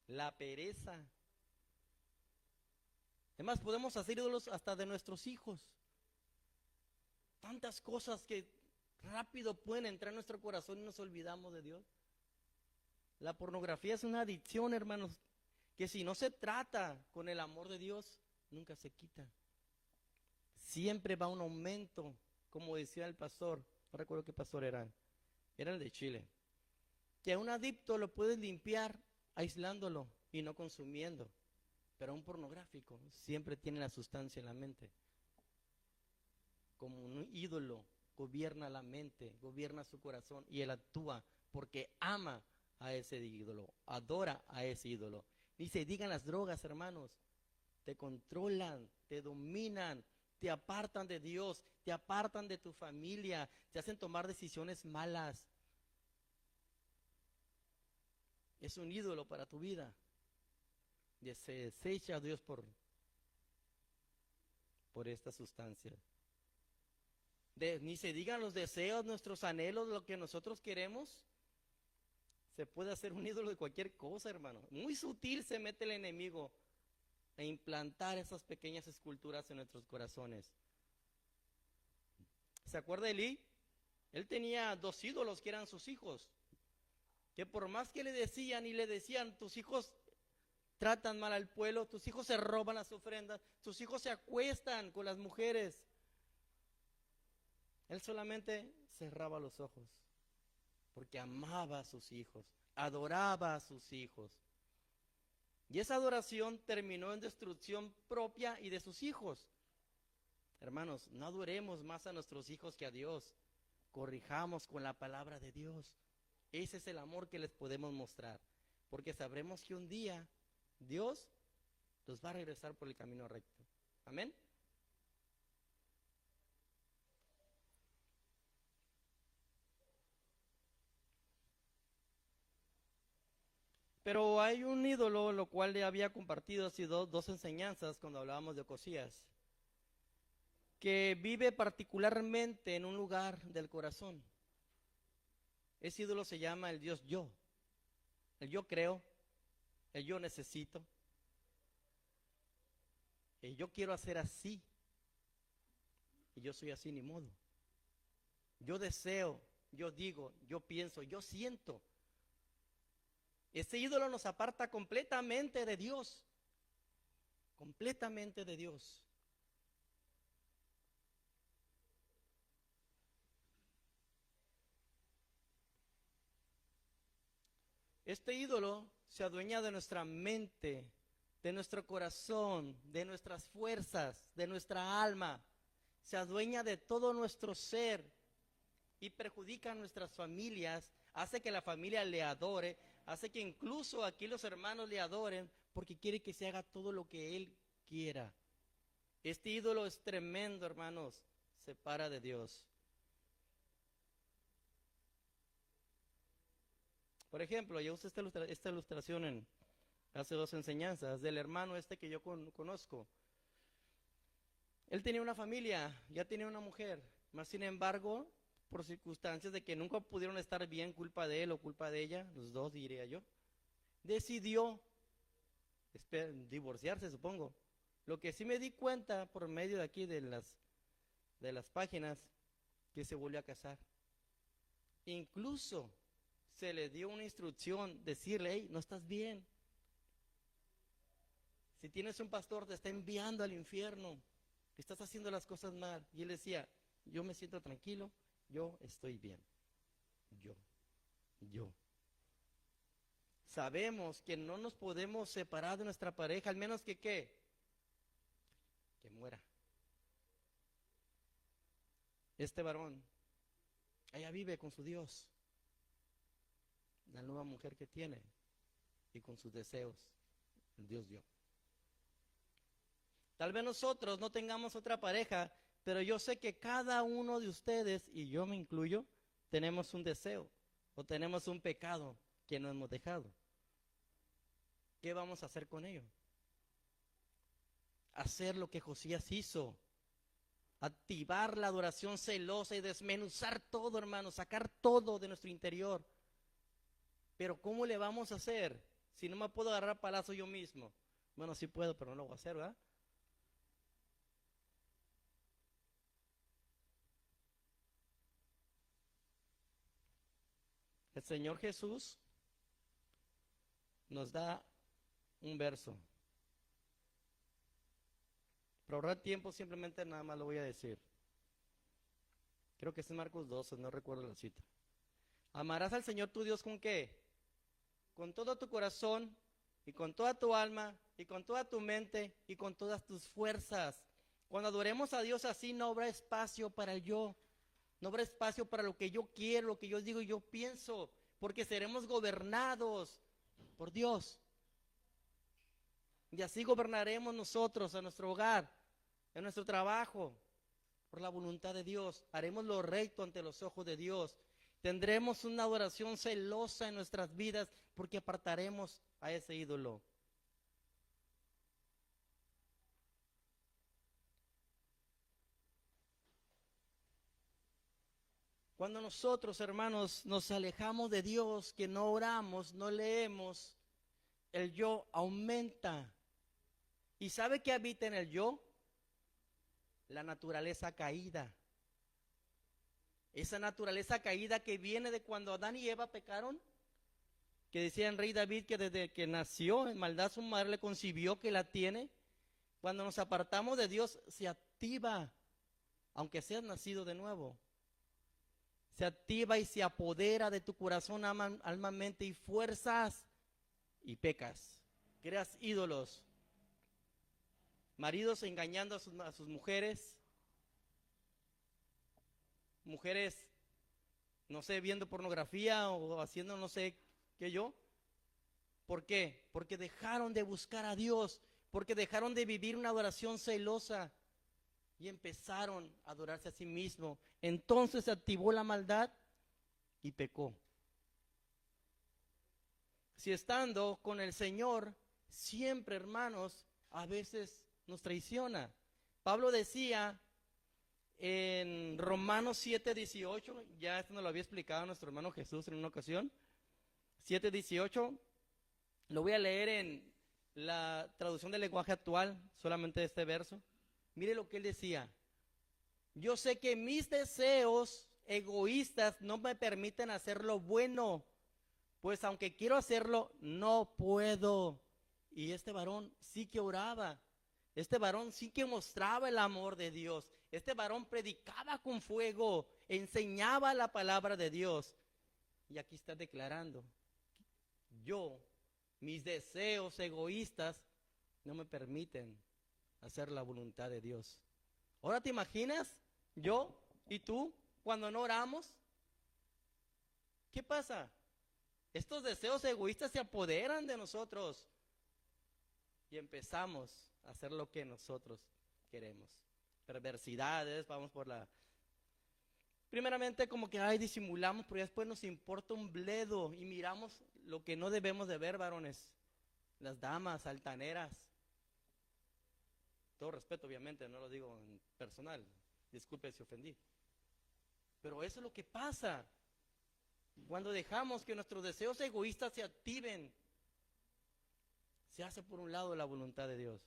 la pereza. Además, podemos hacer ídolos hasta de nuestros hijos. Tantas cosas que rápido pueden entrar en nuestro corazón y nos olvidamos de Dios. La pornografía es una adicción, hermanos, que si no se trata con el amor de Dios, nunca se quita. Siempre va un aumento, como decía el pastor, no recuerdo qué pastor era el de Chile, que a un adicto lo puedes limpiar aislándolo y no consumiendo, pero a un pornográfico siempre tiene la sustancia en la mente. Como un ídolo gobierna la mente, gobierna su corazón, y él actúa porque ama a ese ídolo, adora a ese ídolo. Ni se digan las drogas, hermanos, te controlan, te dominan, te apartan de Dios, te apartan de tu familia, te hacen tomar decisiones malas. Es un ídolo para tu vida. Y se desecha a Dios por esta sustancia. Ni se digan los deseos, nuestros anhelos, lo que nosotros queremos. Se puede hacer un ídolo de cualquier cosa, hermano. Muy sutil se mete el enemigo a implantar esas pequeñas esculturas en nuestros corazones. ¿Se acuerda de Elí? Él tenía 2 ídolos que eran sus hijos, que por más que le decían, tus hijos tratan mal al pueblo, tus hijos se roban las ofrendas, tus hijos se acuestan con las mujeres. Él solamente cerraba los ojos, porque amaba a sus hijos, adoraba a sus hijos. Y esa adoración terminó en destrucción propia y de sus hijos. Hermanos, no adoremos más a nuestros hijos que a Dios. Corrijamos con la palabra de Dios. Ese es el amor que les podemos mostrar, porque sabremos que un día Dios los va a regresar por el camino recto. Amén. Pero hay un ídolo, lo cual le había compartido así dos enseñanzas cuando hablábamos de Ocosías, que vive particularmente en un lugar del corazón. Ese ídolo se llama el Dios yo. El yo creo, el yo necesito, el yo quiero hacer así, y yo soy así ni modo. Yo deseo, yo digo, yo pienso, yo siento. Ese ídolo nos aparta completamente de Dios, completamente de Dios. Este ídolo se adueña de nuestra mente, de nuestro corazón, de nuestras fuerzas, de nuestra alma. Se adueña de todo nuestro ser y perjudica a nuestras familias, hace que la familia le adore, hace que incluso aquí los hermanos le adoren porque quiere que se haga todo lo que él quiera. Este ídolo es tremendo, hermanos, separa de Dios. Por ejemplo, yo usé esta ilustración en hace dos enseñanzas del hermano que yo conozco. Él tenía una familia, ya tenía una mujer, mas sin embargo, por circunstancias de que nunca pudieron estar bien, culpa de él o culpa de ella, los dos diría yo, decidió divorciarse, supongo. Lo que sí me di cuenta por medio de aquí de las páginas, que se volvió a casar. Incluso se le dio una instrucción, decirle, hey, no estás bien. Si tienes un pastor, te está enviando al infierno, estás haciendo las cosas mal. Y él decía, yo me siento tranquilo, yo estoy bien. Yo. Sabemos que no nos podemos separar de nuestra pareja, al menos que ¿qué? Que muera. Este varón, ella vive con su Dios, la nueva mujer que tiene, y con sus deseos, el Dios dio. Tal vez nosotros no tengamos otra pareja, pero yo sé que cada uno de ustedes, y yo me incluyo, tenemos un deseo o tenemos un pecado que no hemos dejado. ¿Qué vamos a hacer con ello? Hacer lo que Josías hizo. Activar la adoración celosa y desmenuzar todo, hermano, sacar todo de nuestro interior. Pero ¿cómo le vamos a hacer si no me puedo agarrar a palazo yo mismo? Bueno, sí puedo, pero no lo voy a hacer, ¿verdad? El Señor Jesús nos da un verso. Para ahorrar tiempo, simplemente nada más lo voy a decir. Creo que es en Marcos 12, no recuerdo la cita. Amarás al Señor tu Dios ¿con qué? Con todo tu corazón y con toda tu alma y con toda tu mente y con todas tus fuerzas. Cuando adoremos a Dios así, no habrá espacio para el yo. No habrá espacio para lo que yo quiero, lo que yo digo y yo pienso, porque seremos gobernados por Dios. Y así gobernaremos nosotros en nuestro hogar, en nuestro trabajo, por la voluntad de Dios. Haremos lo recto ante los ojos de Dios. Tendremos una adoración celosa en nuestras vidas porque apartaremos a ese ídolo. Cuando nosotros, hermanos, nos alejamos de Dios, que no oramos, no leemos, el yo aumenta. ¿Y sabe qué habita en el yo? La naturaleza caída. Esa naturaleza caída que viene de cuando Adán y Eva pecaron, que decía el rey David que desde que nació en maldad su madre le concibió, que la tiene. Cuando nos apartamos de Dios se activa, aunque seas nacido de nuevo. Se activa y se apodera de tu corazón, alma, mente y fuerzas y pecas. Creas ídolos. Maridos engañando a sus mujeres. Mujeres, no sé, viendo pornografía o haciendo no sé qué yo. ¿Por qué? Porque dejaron de buscar a Dios, porque dejaron de vivir una adoración celosa y empezaron a adorarse a sí mismos. Entonces se activó la maldad y pecó. si estando con el Señor, siempre, hermanos, a veces nos traiciona. Pablo decía en Romanos 7:18, ya esto nos lo había explicado nuestro hermano Jesús en una ocasión, 7:18, lo voy a leer en la traducción del lenguaje actual, solamente este verso. Mire lo que él decía: yo sé que mis deseos egoístas no me permiten hacer lo bueno, pues aunque quiero hacerlo, no puedo. Y este varón sí que oraba, este varón sí que mostraba el amor de Dios, este varón predicaba con fuego, enseñaba la palabra de Dios. Y aquí está declarando: yo, mis deseos egoístas no me permiten hacer la voluntad de Dios. Ahora te imaginas, yo y tú, cuando no oramos, ¿qué pasa? Estos deseos egoístas se apoderan de nosotros y empezamos a hacer lo que nosotros queremos. Perversidades, vamos por la... Primeramente como que, disimulamos, pero después nos importa un bledo y miramos lo que no debemos de ver, varones. Las damas altaneras. Todo respeto, obviamente, no lo digo en personal. Disculpe si ofendí. Pero eso es lo que pasa cuando dejamos que nuestros deseos egoístas se activen. Se hace por un lado la voluntad de Dios.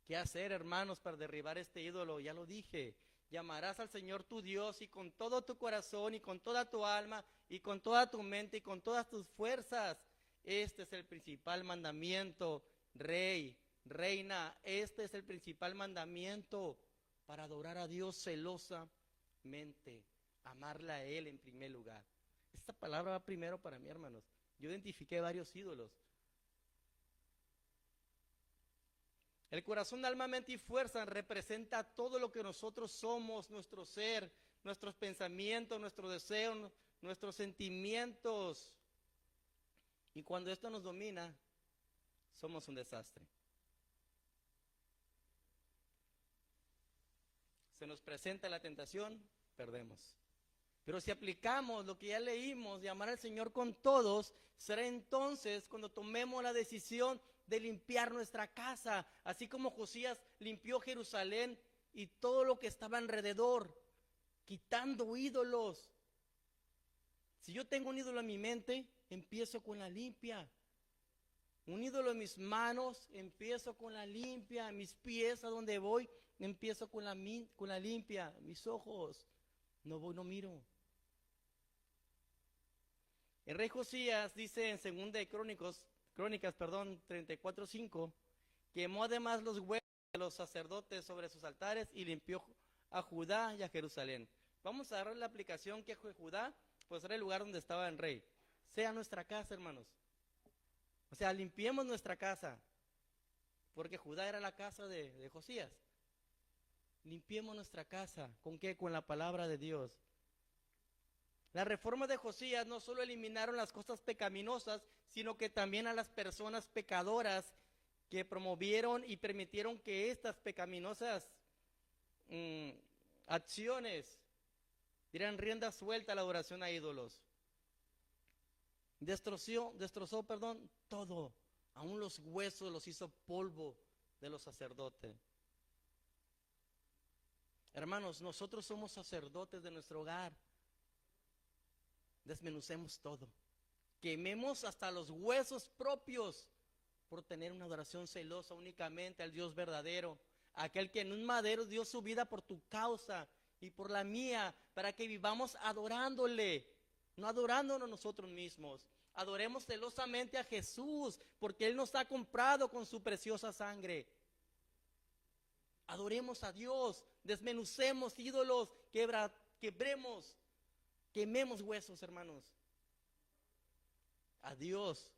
¿Qué hacer, hermanos, para derribar este ídolo? Ya lo dije. Llamarás al Señor tu Dios y con todo tu corazón y con toda tu alma y con toda tu mente y con todas tus fuerzas. Este es el principal mandamiento, rey, reina. Este es el principal mandamiento para adorar a Dios celosamente, amarla a Él en primer lugar. Esta palabra va primero para mí, hermanos. Yo identifiqué varios ídolos. El corazón, alma, mente y fuerza representa todo lo que nosotros somos, nuestro ser, nuestros pensamientos, nuestros deseos, nuestros sentimientos. Y cuando esto nos domina, somos un desastre. Se nos presenta la tentación, perdemos. Pero si aplicamos lo que ya leímos de amar al Señor con todos, será entonces cuando tomemos la decisión de limpiar nuestra casa, así como Josías limpió Jerusalén y todo lo que estaba alrededor, quitando ídolos. Si yo tengo un ídolo en mi mente, empiezo con la limpia. Un ídolo en mis manos, empiezo con la limpia. Mis pies, a donde voy, empiezo con la limpia. Mis ojos, no voy, no miro. El rey Josías dice en 2 Crónicas 34:5, quemó además los huesos de los sacerdotes sobre sus altares y limpió a Judá y a Jerusalén. Vamos a dar la aplicación que Judá, pues era el lugar donde estaba el rey. Sea nuestra casa, hermanos. O sea, limpiemos nuestra casa, porque Judá era la casa de Josías. Limpiemos nuestra casa. ¿Con qué? Con la palabra de Dios. Las reformas de Josías no solo eliminaron las cosas pecaminosas, sino que también a las personas pecadoras que promovieron y permitieron que estas pecaminosas acciones dieran rienda suelta a la adoración a ídolos. Destrozó, todo, aún los huesos los hizo polvo de los sacerdotes. Hermanos, nosotros somos sacerdotes de nuestro hogar. Desmenucemos todo. Quememos hasta los huesos propios por tener una adoración celosa únicamente al Dios verdadero, aquel que en un madero dio su vida por tu causa y por la mía, para que vivamos adorándole, no adorándonos nosotros mismos. Adoremos celosamente a Jesús, porque Él nos ha comprado con su preciosa sangre. Adoremos a Dios, desmenucemos ídolos, quememos huesos, hermanos. Adiós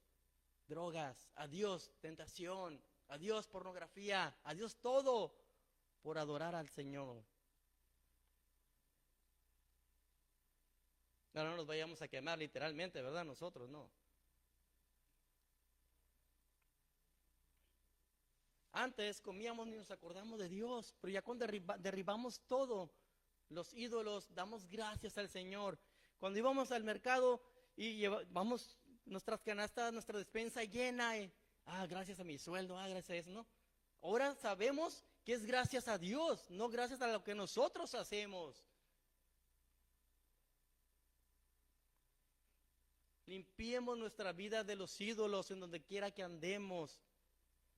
drogas, adiós tentación, adiós pornografía, adiós todo por adorar al Señor. No nos vayamos a quemar literalmente, ¿verdad? Nosotros no. Antes comíamos ni nos acordamos de Dios, pero ya cuando derribamos todo, los ídolos, damos gracias al Señor. Cuando íbamos al mercado, y vamos nuestras canastas, nuestra despensa llena. Gracias a mi sueldo, gracias a eso, ¿no? Ahora sabemos que es gracias a Dios, no gracias a lo que nosotros hacemos. Limpiemos nuestra vida de los ídolos en donde quiera que andemos.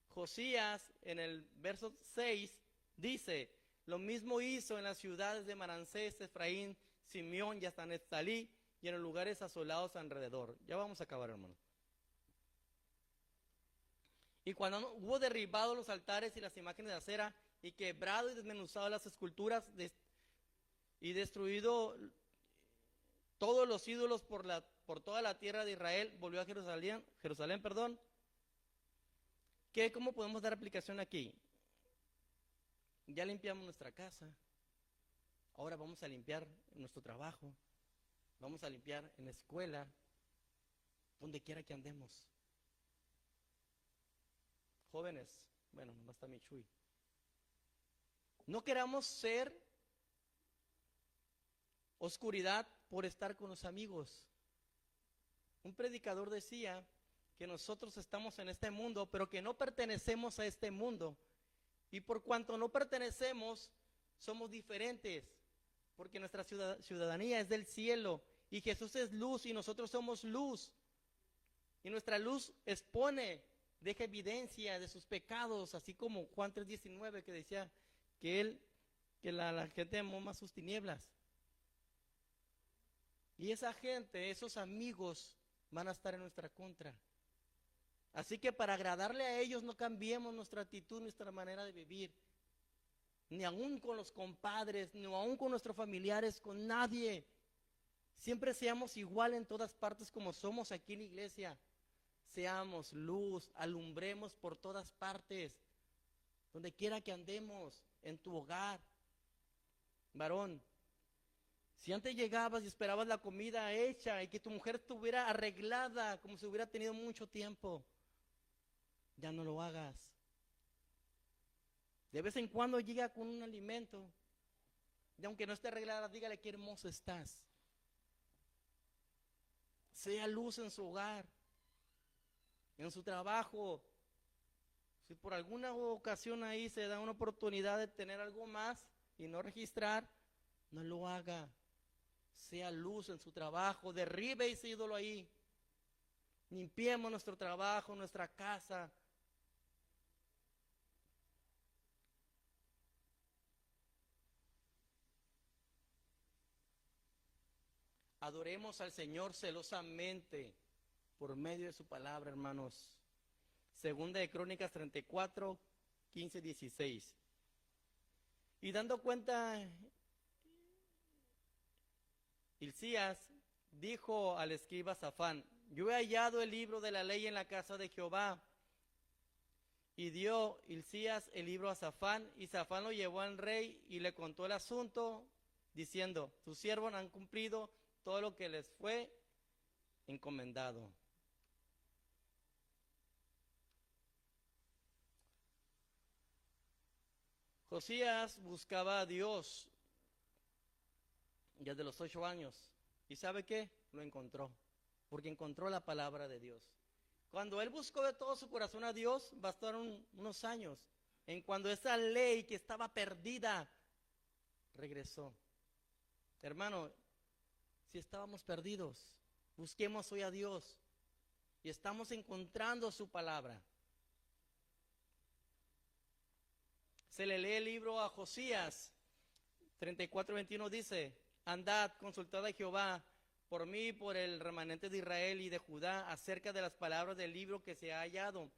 Josías, en el verso 6, dice: lo mismo hizo en las ciudades de Manansés, Efraín, Simeón y hasta Neftalí, y en los lugares asolados alrededor. Ya vamos a acabar, hermano. Y cuando hubo derribado los altares y las imágenes de acera, y quebrado y desmenuzado las esculturas, y destruido todos los ídolos por toda la tierra de Israel, volvió a Jerusalén, ¿Cómo podemos dar aplicación aquí? Ya limpiamos nuestra casa, ahora vamos a limpiar nuestro trabajo, vamos a limpiar en la escuela, donde quiera que andemos. Jóvenes, bueno, no está mi Chuy. No queramos ser oscuridad por estar con los amigos. Un predicador decía que nosotros estamos en este mundo, pero que no pertenecemos a este mundo. Y por cuanto no pertenecemos, somos diferentes, porque nuestra ciudadanía es del cielo, y Jesús es luz y nosotros somos luz. Y nuestra luz expone, deja evidencia de sus pecados, así como Juan 3:19 que decía que la gente amó más sus tinieblas. Y esa gente, esos amigos, van a estar en nuestra contra. Así que para agradarle a ellos no cambiemos nuestra actitud, nuestra manera de vivir. Ni aún con los compadres, ni aún con nuestros familiares, con nadie. Siempre seamos igual en todas partes como somos aquí en la iglesia. Seamos luz, alumbremos por todas partes, donde quiera que andemos, en tu hogar. Varón, si antes llegabas y esperabas la comida hecha y que tu mujer estuviera arreglada como si hubiera tenido mucho tiempo, ya no lo hagas. De vez en cuando llega con un alimento, y aunque no esté arreglada, dígale qué hermoso estás. Sea luz en su hogar, en su trabajo. Si por alguna ocasión ahí se da una oportunidad de tener algo más y no registrar, no lo haga. Sea luz en su trabajo, derribe ese ídolo ahí. Limpiemos nuestro trabajo, nuestra casa. Adoremos al Señor celosamente por medio de su palabra, hermanos. Segunda de Crónicas 34, 15, 16. Y dando cuenta, Hilcías dijo al escriba Safán: yo he hallado el libro de la ley en la casa de Jehová. Y dio Hilcías el libro a Safán, y Safán lo llevó al rey y le contó el asunto, diciendo: tus siervos han cumplido todo lo que les fue encomendado. Josías buscaba a Dios desde los 8 años. ¿Y sabe qué? Lo encontró, porque encontró la palabra de Dios. Cuando él buscó de todo su corazón a Dios, bastaron unos años. En cuando esa ley que estaba perdida regresó. Hermano, si estábamos perdidos, busquemos hoy a Dios y estamos encontrando su palabra. Se le lee el libro a Josías 34:21, dice: andad, consultad a Jehová por mí y por el remanente de Israel y de Judá acerca de las palabras del libro que se ha hallado,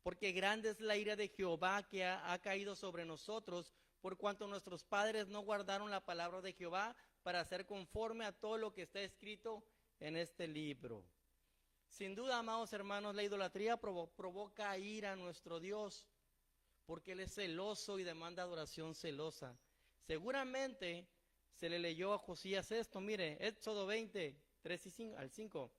porque grande es la ira de Jehová que ha caído sobre nosotros, por cuanto nuestros padres no guardaron la palabra de Jehová para hacer conforme a todo lo que está escrito en este libro. Sin duda, amados hermanos, la idolatría provoca ira a nuestro Dios, porque Él es celoso y demanda adoración celosa. Seguramente se le leyó a Josías esto, mire, Éxodo 20, 3-5.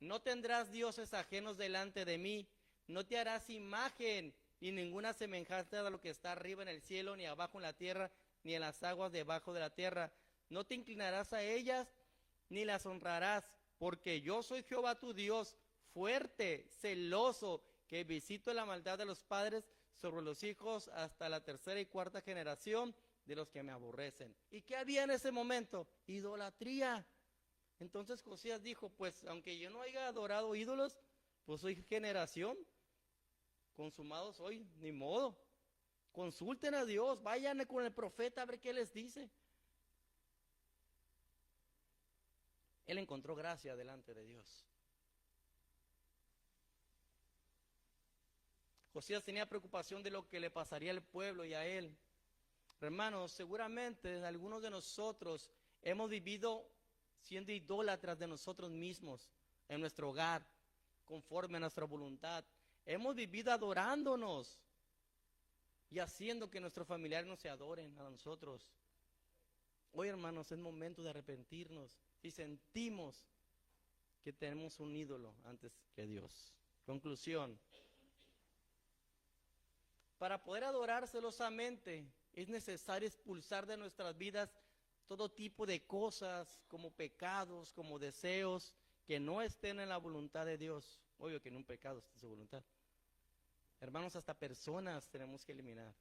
No tendrás dioses ajenos delante de mí, no te harás imagen ni ninguna semejanza a lo que está arriba en el cielo, ni abajo en la tierra, ni en las aguas debajo de la tierra. No te inclinarás a ellas, ni las honrarás, porque yo soy Jehová tu Dios, fuerte, celoso, que visito la maldad de los padres sobre los hijos hasta la tercera y cuarta generación de los que me aborrecen. ¿Y qué había en ese momento? Idolatría. Entonces Josías dijo, pues aunque yo no haya adorado ídolos, pues soy generación, consumado soy, ni modo. Consulten a Dios, vayan con el profeta a ver qué les dice. Él encontró gracia delante de Dios. Josías tenía preocupación de lo que le pasaría al pueblo y a él. Hermanos, seguramente algunos de nosotros hemos vivido siendo idólatras de nosotros mismos en nuestro hogar, conforme a nuestra voluntad. Hemos vivido adorándonos y haciendo que nuestros familiares no se adoren a nosotros. Hoy, hermanos, es momento de arrepentirnos y sentimos que tenemos un ídolo antes que Dios. Conclusión. Para poder adorar celosamente es necesario expulsar de nuestras vidas todo tipo de cosas, como pecados, como deseos, que no estén en la voluntad de Dios. Obvio que en un pecado está en su voluntad. Hermanos, hasta personas tenemos que eliminar.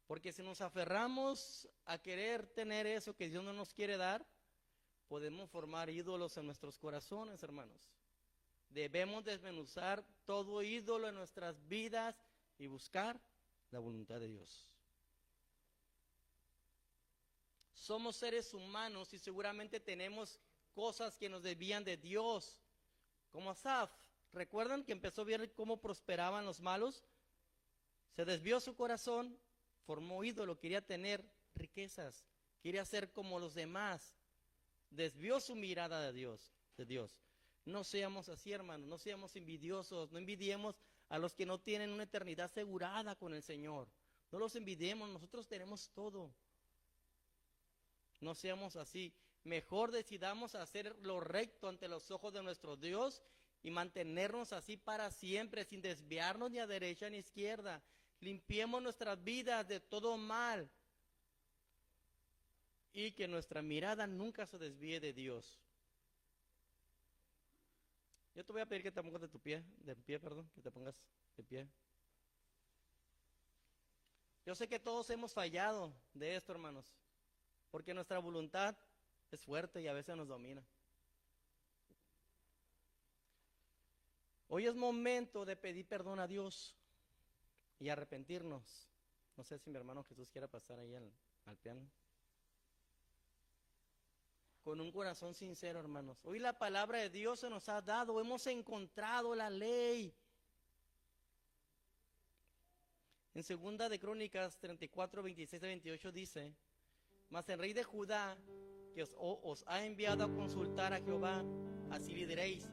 Porque si nos aferramos a querer tener eso que Dios no nos quiere dar, podemos formar ídolos en nuestros corazones, hermanos. Debemos desmenuzar todo ídolo en nuestras vidas y buscar la voluntad de Dios. Somos seres humanos y seguramente tenemos cosas que nos desvían de Dios. Como Asaf, ¿recuerdan que empezó a ver cómo prosperaban los malos? Se desvió su corazón, formó ídolo, quería tener riquezas, quería ser como los demás. Desvió su mirada de Dios. No seamos así, hermanos, no seamos envidiosos, no envidiemos a los que no tienen una eternidad asegurada con el Señor. No los envidiemos, nosotros tenemos todo. No seamos así. Mejor decidamos hacer lo recto ante los ojos de nuestro Dios y mantenernos así para siempre, sin desviarnos ni a derecha ni a izquierda. Limpiemos nuestras vidas de todo mal y que nuestra mirada nunca se desvíe de Dios. Yo te voy a pedir que te pongas de pie, que te pongas de pie. Yo sé que todos hemos fallado de esto, hermanos, porque nuestra voluntad es fuerte y a veces nos domina. Hoy es momento de pedir perdón a Dios y arrepentirnos. No sé si mi hermano Jesús quiera pasar ahí al piano. Con un corazón sincero, hermanos. Hoy la palabra de Dios se nos ha dado, hemos encontrado la ley. En 2 de Crónicas 34, 26 a 28 dice: mas el rey de Judá, que os ha enviado a consultar a Jehová, así le diréis: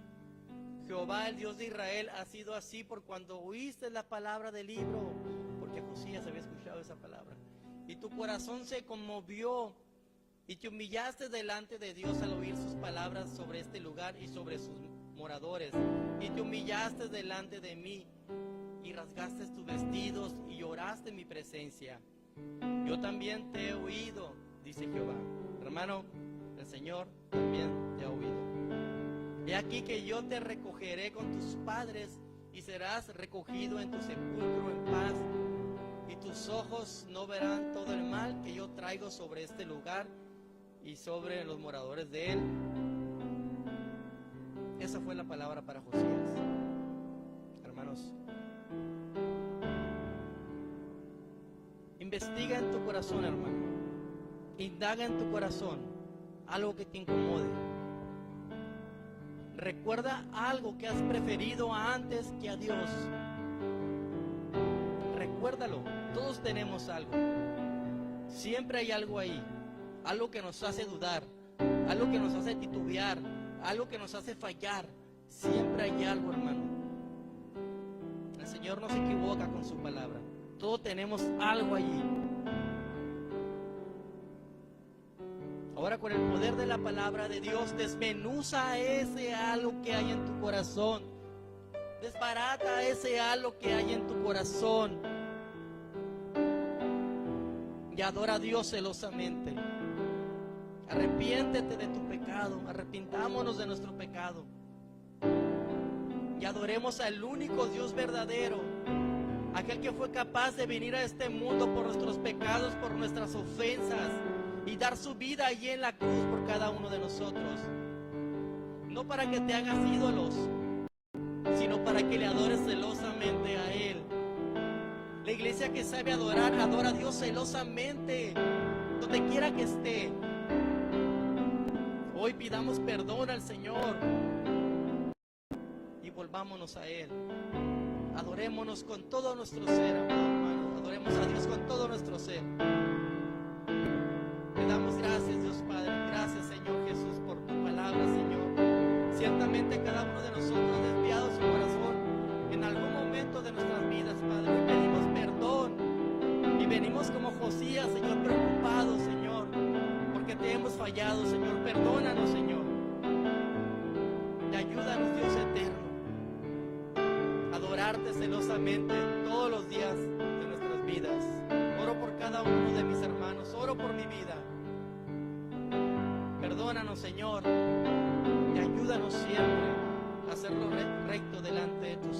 Jehová, el Dios de Israel, ha sido así por cuando oíste la palabra del libro. Porque Josías había escuchado esa palabra. Y tu corazón se conmovió y te humillaste delante de Dios al oír sus palabras sobre este lugar y sobre sus moradores. Y te humillaste delante de mí y rasgaste tus vestidos y lloraste en mi presencia. Yo también te he oído, dice Jehová. Hermano, el Señor también te ha oído. He aquí que yo te recogeré con tus padres y serás recogido en tu sepulcro en paz, y tus ojos no verán todo el mal que yo traigo sobre este lugar y sobre los moradores de él. Esa fue la palabra para Josías. Hermanos, investiga en tu corazón, hermano. Indaga en tu corazón algo que te incomode. Recuerda algo que has preferido antes que a Dios. Recuérdalo. Todos tenemos algo. Siempre hay algo ahí. Algo que nos hace dudar. Algo que nos hace titubear. Algo que nos hace fallar. Siempre hay algo, hermano. El Señor no se equivoca con su palabra. Todos tenemos algo allí. Ahora, con el poder de la palabra de Dios, desmenuza ese algo que hay en tu corazón. Desbarata ese algo que hay en tu corazón. Y adora a Dios celosamente. Arrepiéntete de tu pecado, arrepintámonos de nuestro pecado y adoremos al único Dios verdadero, aquel que fue capaz de venir a este mundo por nuestros pecados, por nuestras ofensas, y dar su vida allí en la cruz por cada uno de nosotros. No para que te hagas ídolos, sino para que le adores celosamente a Él. La iglesia que sabe adorar, adora a Dios celosamente, donde quiera que esté. Hoy pidamos perdón al Señor y volvámonos a Él. Adorémonos con todo nuestro ser, hermano. Adoremos a Dios con todo nuestro ser. Te damos gracias, Dios Padre. Gracias, Señor Jesús, por tu palabra, Señor. Ciertamente cada uno de nosotros ha desviado su corazón en algún momento de nuestras vidas, Padre. Hoy pedimos perdón y venimos como Josías, Señor, preocupados, Señor, porque te hemos fallado, Señor. Perdónanos, Señor. Y ayúdanos, Dios eterno, a adorarte celosamente todos los días de nuestras vidas. Oro por cada uno de mis hermanos, oro por mi vida. Perdónanos, Señor, y ayúdanos siempre a hacerlo recto delante de tus